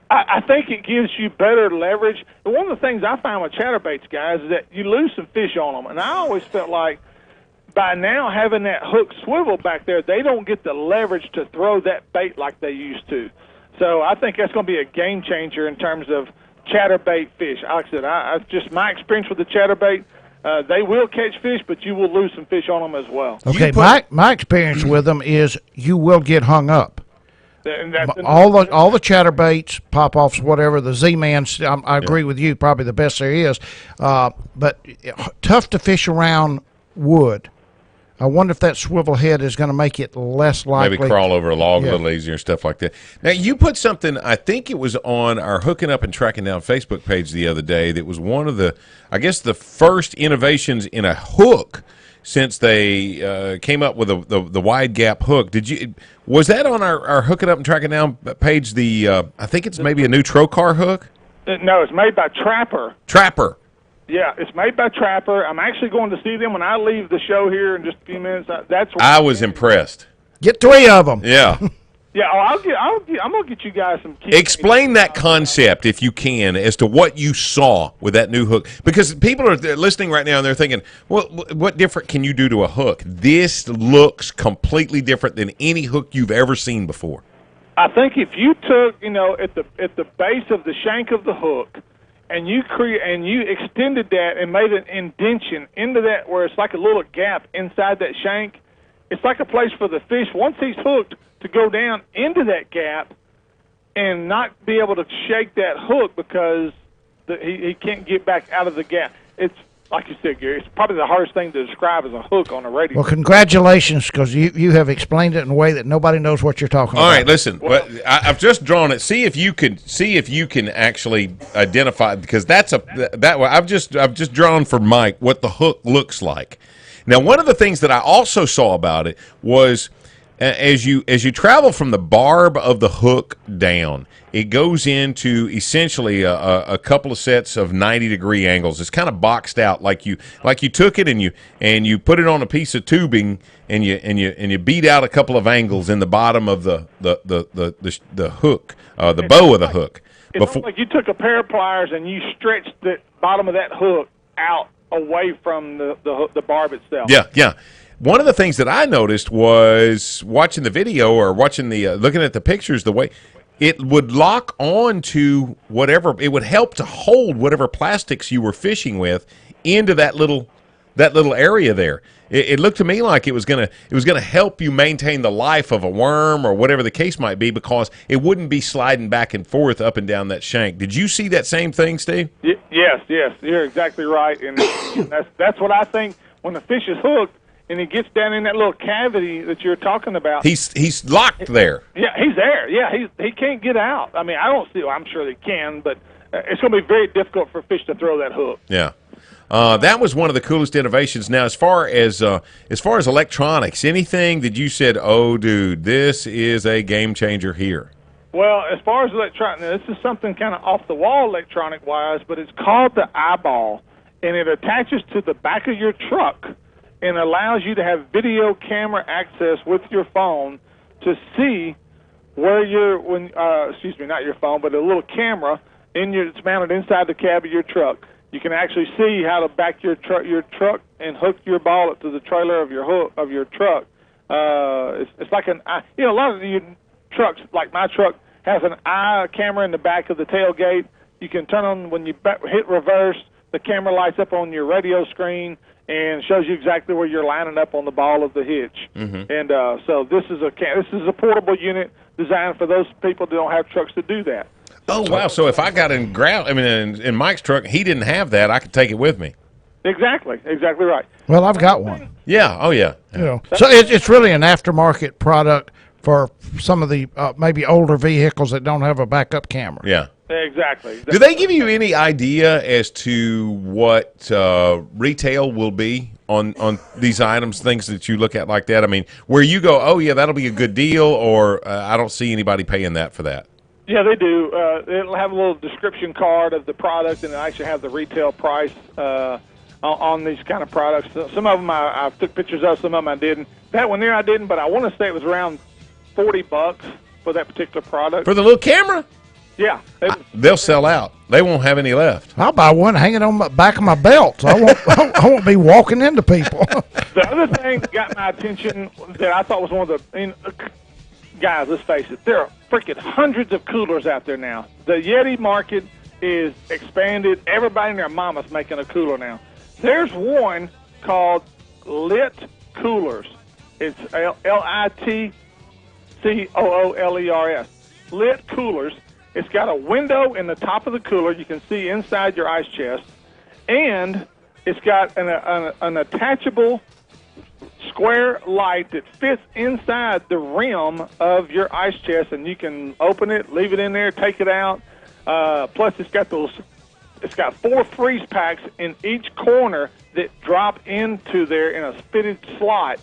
I think it gives you better leverage. And one of the things I find with chatterbaits, guys, is that you lose some fish on them. And I always felt like by now having that hook swivel back there, they don't get the leverage to throw that bait like they used to. So I think that's going to be a game changer in terms of chatterbait fish. Like I said, I just my experience with the chatterbait, they will catch fish, but you will lose some fish on them as well. Okay, my experience with them is you will get hung up. And all the chatterbaits, pop-offs, whatever, the Z-Mans, I agree with you, probably the best there is. But tough to fish around wood. I wonder if that swivel head is going to make it less likely. Maybe crawl over a log a little easier and stuff like that. Now, you put something, I think it was on our Hooking Up and Tracking Down Facebook page the other day that was one of the, I guess, the first innovations in a hook since they came up with the wide gap hook. Was that on our Hooking Up and Tracking Down page? I think it's maybe a new Trocar hook? No, it's made by Trapper. Trapper. Yeah, it's made by Trapper. I'm actually going to see them when I leave the show here in just a few minutes. I was impressed. Get 3 of them. Yeah. Yeah, I'm gonna get you guys some keys. Explain that concept, if you can, as to what you saw with that new hook. Because people are listening right now and they're thinking, well, what different can you do to a hook? This looks completely different than any hook you've ever seen before. I think if you took, at the base of the shank of the hook, and you extended that and made an indentation into that where it's like a little gap inside that shank, it's like a place for the fish, once he's hooked, to go down into that gap and not be able to shake that hook because he can't get back out of the gap. It's like you said, Gary, it's probably the hardest thing to describe as a hook on a radio. Well, congratulations, because you have explained it in a way that nobody knows what you're talking about. All right, listen. Well, I've just drawn it. See if you can actually identify, because I've just drawn for Mike what the hook looks like. Now, one of the things that I also saw about it was as you travel from the barb of the hook down, it goes into essentially a couple of sets of 90-degree angles. It's kind of boxed out, like you took it and you put it on a piece of tubing and you beat out a couple of angles in the bottom of the hook, the bow of the hook. It's like you took a pair of pliers and you stretched the bottom of that hook out away from the barb itself. Yeah. One of the things that I noticed was watching the video or watching looking at the pictures, the way it would lock on to whatever, it would help to hold whatever plastics you were fishing with into that little area there. It looked to me like it was gonna help you maintain the life of a worm or whatever the case might be, because it wouldn't be sliding back and forth up and down that shank. Did you see that same thing, Steve? Yes, you're exactly right, and that's what I think when the fish is hooked and he gets down in that little cavity that you're talking about. He's locked there. Yeah, he's there. Yeah, he can't get out. I mean, I don't see. I'm sure they can, but it's going to be very difficult for fish to throw that hook. Yeah. That was one of the coolest innovations. Now, as far as electronics, anything that you said, oh, dude, this is a game changer here? Well, as far as electronic, now, this is something kind of off the wall electronic wise, but it's called the eyeball, and it attaches to the back of your truck and allows you to have video camera access with your phone to see where not your phone, but a little camera it's mounted inside the cab of your truck. You can actually see how to back your truck and hook your ball up to the trailer of your truck. It's like a lot of your trucks, like my truck, has an eye camera in the back of the tailgate. You can turn on when you hit reverse. The camera lights up on your radio screen and shows you exactly where you're lining up on the ball of the hitch. Mm-hmm. And so this is a portable unit designed for those people that don't have trucks to do that. Oh, wow. So if I got in Mike's truck, he didn't have that, I could take it with me. Exactly right. Well, I've got one. Yeah. Oh, yeah. So it's really an aftermarket product for some of the maybe older vehicles that don't have a backup camera. Yeah. Exactly. Do they give you any idea as to what retail will be on these items, things that you look at like that? I mean, where you go, oh, yeah, that'll be a good deal, or I don't see anybody paying that for that? Yeah, they do. It'll have a little description card of the product, and it actually have the retail price on these kind of products. Some of them I took pictures of, some of them I didn't. That one there I didn't, but I want to say it was around $40 for that particular product. For the little camera? Yeah. They'll sell out. They won't have any left. I'll buy one hanging on the back of my belt. So I won't be walking into people. The other thing that got my attention that I thought was one of the guys, let's face it, there are freaking hundreds of coolers out there now. The Yeti market is expanded. Everybody and their mama's making a cooler now. There's one called Lit Coolers. It's LITCOOLERS. Lit Coolers. It's got a window in the top of the cooler. You can see inside your ice chest. And it's got an attachable square light that fits inside the rim of your ice chest, and you can open it, leave it in there, take it out. Plus, it's got 4 freeze packs in each corner that drop into there in a fitted slot.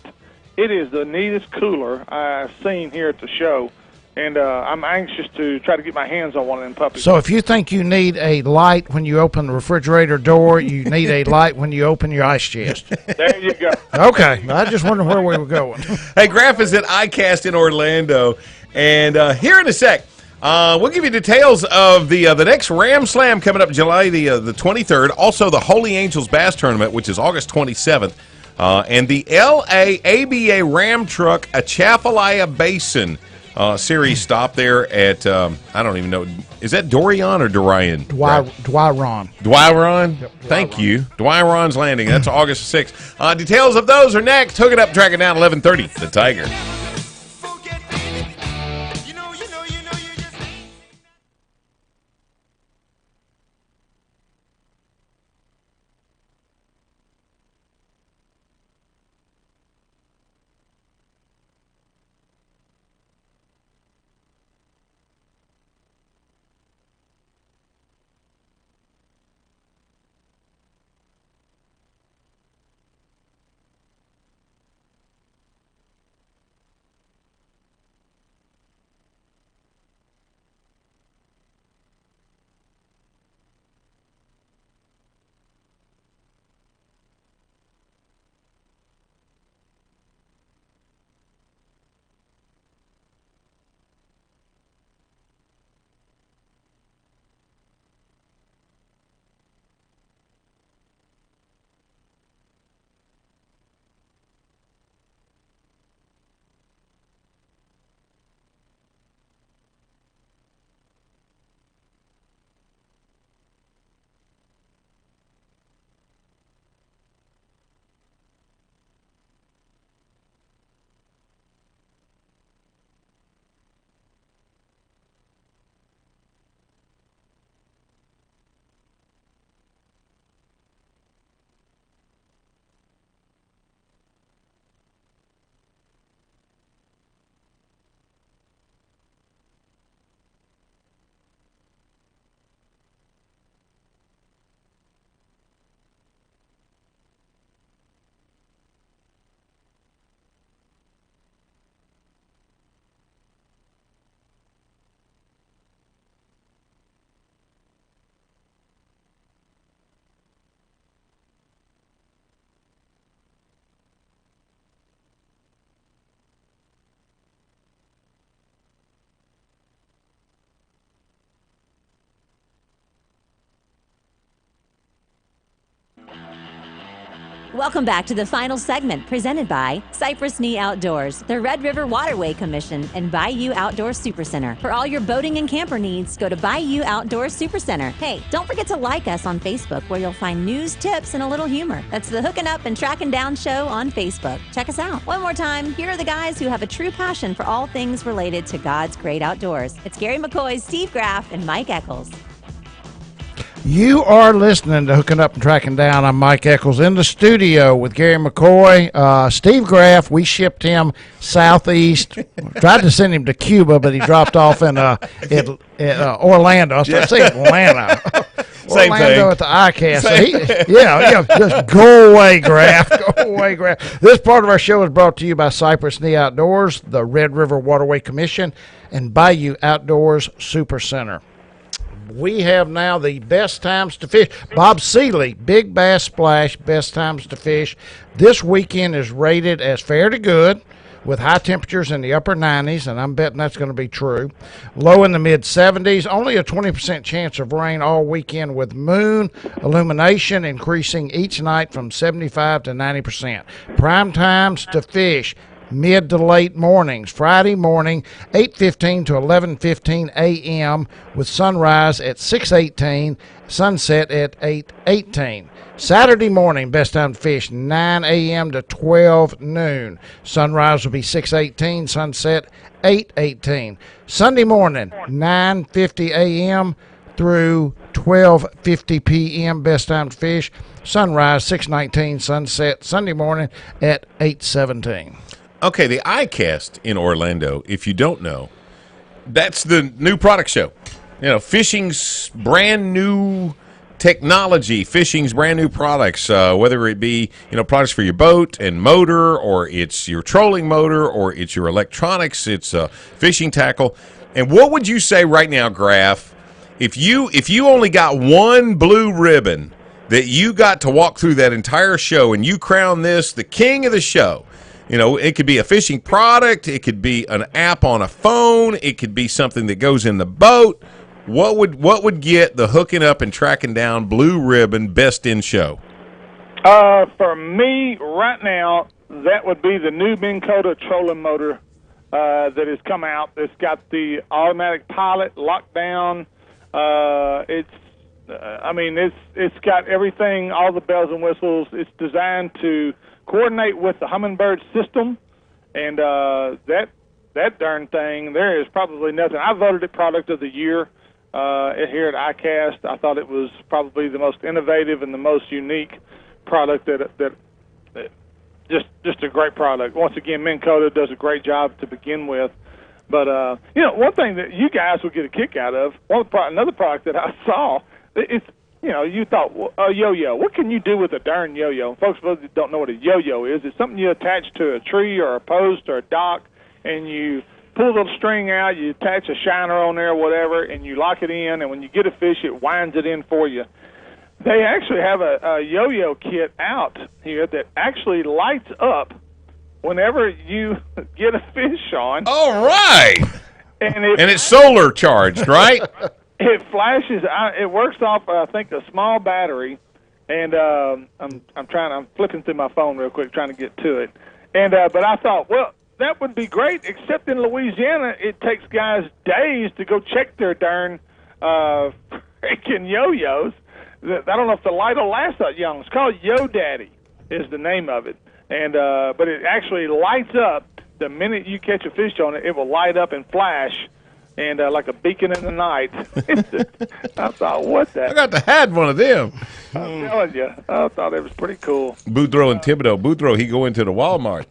It is the neatest cooler I've seen here at the show. And I'm anxious to try to get my hands on one of them puppies. So if you think you need a light when you open the refrigerator door, you need a light when you open your ice chest. There you go. Okay. I just wondered where we were going. Hey, Graf is at ICAST in Orlando. And here in a sec, we'll give you details of the next Ram Slam coming up July the 23rd. Also, the Holy Angels Bass Tournament, which is August 27th. And the LA ABA Ram Truck Atchafalaya Basin series stop there at, I don't even know, is that Dorian or Dorian? Dwyron. Dwyron? Yep, Thank you. Dwyron's Landing. That's August 6th. Details of those are next. Hook it up, track it down, 11:30. The Tiger. Welcome back to the final segment presented by Cypress Knee Outdoors, the Red River Waterway Commission, and Bayou Outdoor Supercenter. For all your boating and camper needs, go to Bayou Outdoor Supercenter. Hey, don't forget to like us on Facebook, where you'll find news, tips, and a little humor. That's the Hooking Up and Tracking Down Show on Facebook. Check us out. One more time, here are the guys who have a true passion for all things related to God's great outdoors. It's Gary McCoy, Steve Graff, and Mike Eccles. You are listening to Hooking Up and Tracking Down. I'm Mike Eccles in the studio with Gary McCoy. Steve Graff, we shipped him southeast. Tried to send him to Cuba, but he dropped off in Orlando. I was saying Atlanta. Same Orlando thing. at the ICAST. So yeah, just go away, Graf. Go away, Graf. This part of our show is brought to you by Cypress Knee Outdoors, the Red River Waterway Commission, and Bayou Outdoors Super Center. We have now the best times to fish. Bob Seeley, Big Bass Splash, best times to fish. This weekend is rated as fair to good, with high temperatures in the upper 90s, and I'm betting that's going to be true. Low in the mid-70s, only a 20% chance of rain all weekend, with moon illumination increasing each night from 75 to 90%. Prime times to fish, mid to late mornings. Friday morning, 8:15 to 11:15 a.m. with sunrise at 6:18, sunset at 8:18. Saturday morning, best time to fish, 9 a.m. to 12 noon. Sunrise will be 6:18, sunset 8:18. Sunday morning, 9:50 a.m. through 12:50 p.m. best time to fish. Sunrise 6:19, sunset Sunday morning at 8:17. Okay, the ICAST in Orlando, if you don't know, that's the new product show. You know, fishing's brand new technology, fishing's brand new products, whether it be, products for your boat and motor, or it's your trolling motor, or it's your electronics, it's fishing tackle. And what would you say right now, Graf, if you only got one blue ribbon that you got to walk through that entire show and you crown this the king of the show? It could be a fishing product, it could be an app on a phone, it could be something that goes in the boat. What would get the hooking up and tracking down blue ribbon best in show? For me, right now, that would be the new Minn Kota trolling motor that has come out. It's got the automatic pilot, lockdown. It's got everything, all the bells and whistles. It's designed to coordinate with the Humminbird system, and that darn thing, there is probably nothing. I voted it product of the year here at ICAST. I thought it was probably the most innovative and the most unique product that just a great product. Once again, Minn Kota does a great job to begin with. But one thing that you guys will get a kick out of, another product that I saw, it's you thought, a yo-yo. What can you do with a darn yo-yo? Folks don't know what a yo-yo is. It's something you attach to a tree or a post or a dock, and you pull the string out, you attach a shiner on there or whatever, and you lock it in, and when you get a fish, it winds it in for you. They actually have a yo-yo kit out here that actually lights up whenever you get a fish on. All right. And it's solar charged, right? It flashes. It works off, I think, a small battery, and I'm flipping through my phone real quick, trying to get to it. And but I thought, well, that would be great. Except in Louisiana, it takes guys days to go check their darn freaking yo-yos. I don't know if the light will last that long. It's called Yo Daddy, is the name of it, and but it actually lights up the minute you catch a fish on it. It will light up and flash. And like a beacon in the night. I thought, what the? I got to had one of them. I'm telling you, I thought it was pretty cool. Boudreaux and Thibodeau. Boudreaux, he go into the Walmart,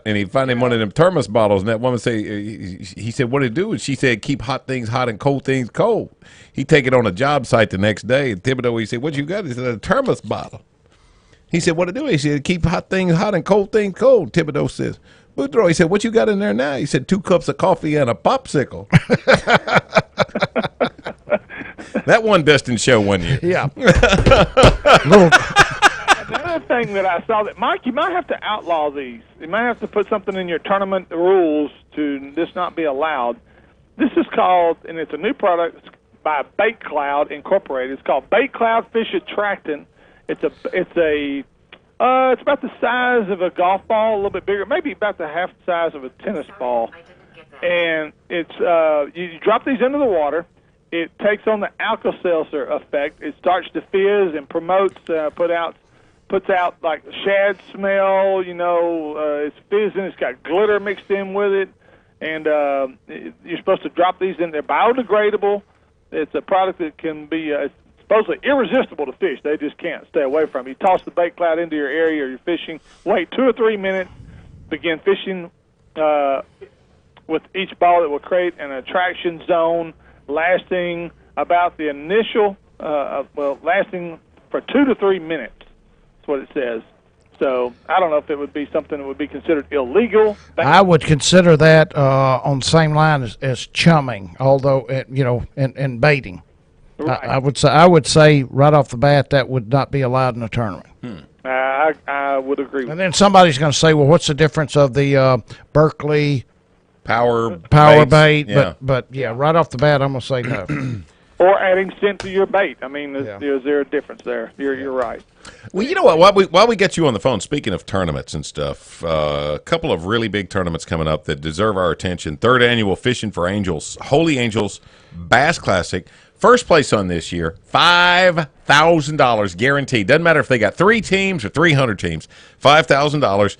and he find him one of them thermos bottles, and that woman say, he said, what did it do? And she said, keep hot things hot and cold things cold. He take it on a job site the next day, and Thibodeau, he said, what you got? He said, a thermos bottle. He said, what to do? He said, keep hot things hot and cold things cold. Thibodeau says, Boudreaux, he said, what you got in there now? He said, 2 cups of coffee and a popsicle. That one best in show one year. Yeah. Another thing that I saw that, Mike, you might have to outlaw these. You might have to put something in your tournament rules to this not be allowed. This is called, and it's a new product by Bait Cloud Incorporated. It's called Bait Cloud Fish Attractant. It's about the size of a golf ball, a little bit bigger, maybe about the half the size of a tennis ball. And it's you drop these into the water. It takes on the Alka-Seltzer effect. It starts to fizz and promotes, puts out like shad smell. It's fizzing. It's got glitter mixed in with it. And you're supposed to drop these in. They're biodegradable. It's a product that can be supposedly irresistible to fish. They just can't stay away from it. You toss the bait cloud into your area or you're fishing, wait 2 or 3 minutes, begin fishing with each ball that will create an attraction zone lasting about the initial lasting for 2 to 3 minutes. That's what it says. So I don't know if it would be something that would be considered illegal. I would consider that on the same line as chumming, although and baiting. Right. I would say right off the bat that would not be allowed in a tournament. I would agree with And then somebody's going to say, well, what's the difference of the Berkeley power bait? Yeah. But right off the bat, I'm going to say no. Or adding scent to your bait. I mean, is there a difference there? You're right. Well, you know what? While we get you on the phone, speaking of tournaments and stuff, a couple of really big tournaments coming up that deserve our attention. 3rd annual Fishing for Angels, Holy Angels Bass Classic. First place on this year, $5,000 guaranteed. Doesn't matter if they got 3 teams or 300 teams, $5,000.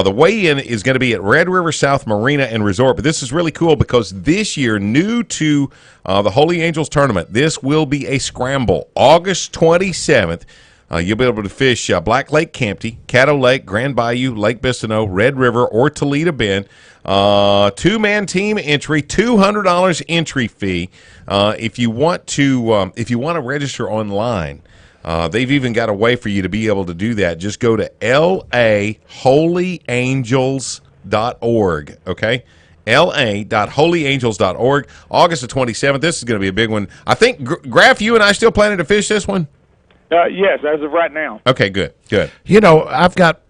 The weigh-in is going to be at Red River South Marina and Resort. But this is really cool because this year, new to the Holy Angels tournament, this will be a scramble. August 27th. You'll be able to fish Black Lake Campty, Caddo Lake, Grand Bayou, Lake Bistineau, Red River, or Toledo Bend. 2-man team entry, $200 entry fee. If you want to register online, they've even got a way for you to be able to do that. Just go to laholyangels.org. Okay. la.holyangels.org. August the 27th. This is going to be a big one. I think, Graf, you and I still planning to fish this one? Yes, as of right now. Okay, good. I've got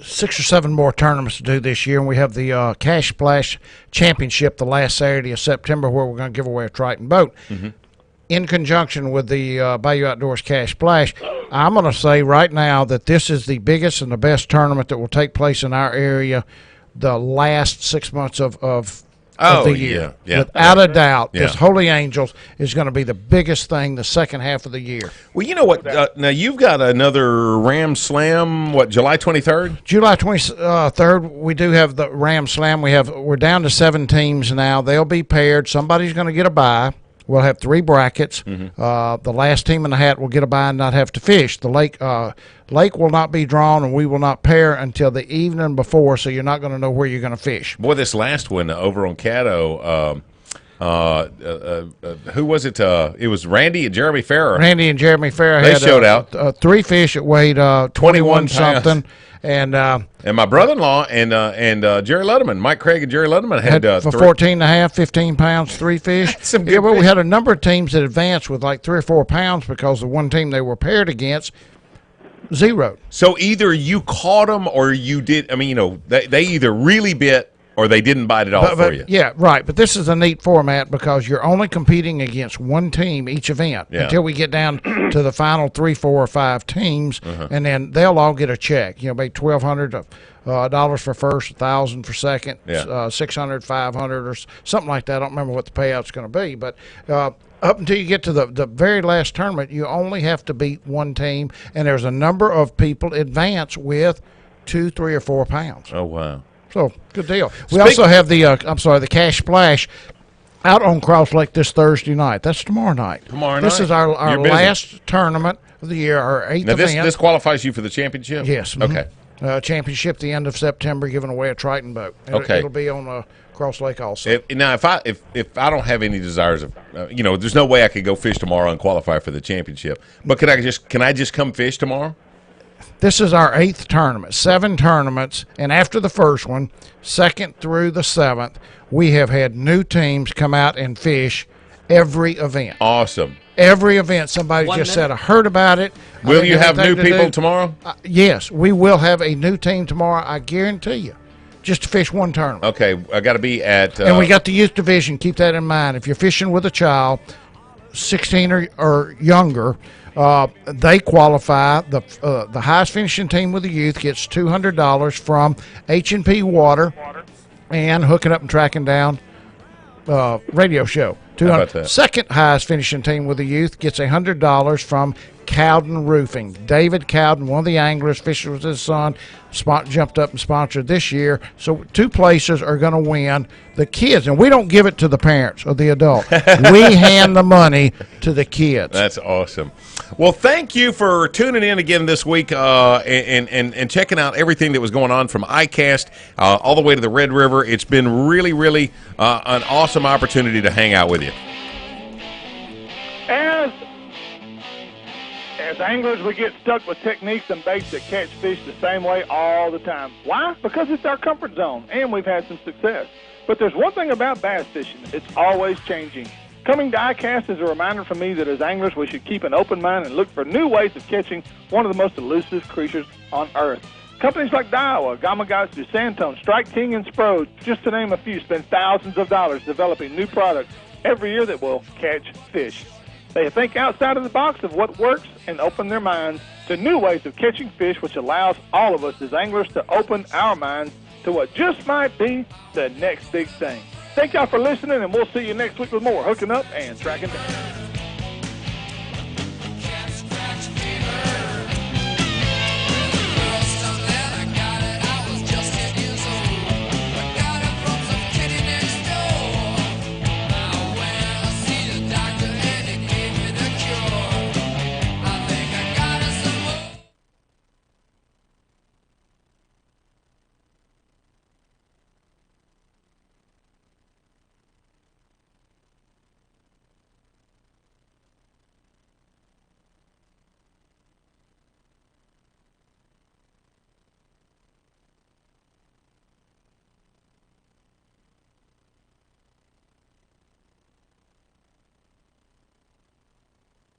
6 or 7 more tournaments to do this year, and we have the Cash Splash Championship the last Saturday of September, where we're going to give away a Triton boat. Mm-hmm. In conjunction with the Bayou Outdoors Cash Splash, I'm going to say right now that this is the biggest and the best tournament that will take place in our area the last 6 months of the year. Yeah. Without a doubt, this Holy Angels is going to be the biggest thing the second half of the year. Well, you know what? Now, you've got another Ram Slam, July 23rd? July 23rd, we do have the Ram Slam. We're down to 7 teams now. They'll be paired. Somebody's going to get a bye. We'll have 3 brackets. Mm-hmm. The last team in the hat will get a bye and not have to fish. The lake will not be drawn, and we will not pair until the evening before, so you're not going to know where you're going to fish. Boy, this last one over on Caddo, who was it? It was Randy and Jeremy Farrer. Randy and Jeremy Farrer had showed out 3 fish that weighed 21 something. And my brother-in-law and Jerry Ludeman, Mike Craig and Jerry Ludeman had for 14.5, 15 pounds, 3 fish. We had a number of teams that advanced with like 3 or 4 pounds because the one team they were paired against zeroed. So either you caught them or you did. I mean, they either really bit or they didn't bite it off for you. Yeah, right. But this is a neat format because you're only competing against one team each event until we get down to the final 3, 4, or 5 teams, and then they'll all get a check. Make $1,200 for first, $1,000 for second, $600, $500, or something like that. I don't remember what the payout's going to be, but. Up until you get to the very last tournament, you only have to beat one team, and there's a number of people advance with 2, 3, or 4 pounds. Oh, wow. So, good deal. We also have the Cash Splash out on Cross Lake this Thursday night. That's tomorrow night. This is our last tournament of the year, our 8th event. This qualifies you for the championship? Yes. Okay. Championship the end of September, giving away a Triton boat. It'll be on Cross Lake also. Now, if I don't have any desires of, there's no way I could go fish tomorrow and qualify for the championship. But can I just come fish tomorrow? This is our 8th tournament, 7 tournaments, and after the first one, 2nd through the 7th, we have had new teams come out and fish every event. Awesome. Every event, somebody said, I heard about it. Will you have new people tomorrow? Yes, we will have a new team tomorrow, I guarantee you, just to fish one tournament. Okay, I got to be at... and we got the youth division, keep that in mind. If you're fishing with a child, 16 or younger, they qualify. The highest finishing team with the youth gets $200 from H&P Water and Hooking Up and Tracking Down radio show. Second highest finishing team with the youth gets $100 from Cowden Roofing. David Cowden, one of the anglers, fished with his son, jumped up and sponsored this year. So 2 places are going to win. The kids, and we don't give it to the parents or the adult. We hand the money to the kids. That's awesome. Well, thank you for tuning in again this week and checking out everything that was going on from ICAST all the way to the Red River. It's been really, really an awesome opportunity to hang out with you. As anglers, we get stuck with techniques and baits that catch fish the same way all the time. Why? Because it's our comfort zone, and we've had some success. But there's one thing about bass fishing. It's always changing. Coming to ICAST is a reminder for me that as anglers, we should keep an open mind and look for new ways of catching one of the most elusive creatures on Earth. Companies like Daiwa, Gamakatsu, Santone, Strike King, and Spro, just to name a few, spend thousands of dollars developing new products every year that will catch fish. They think outside of the box of what works and open their minds to new ways of catching fish, which allows all of us as anglers to open our minds to what just might be the next big thing. Thank y'all for listening, and we'll see you next week with more Hooking Up and Tracking Down.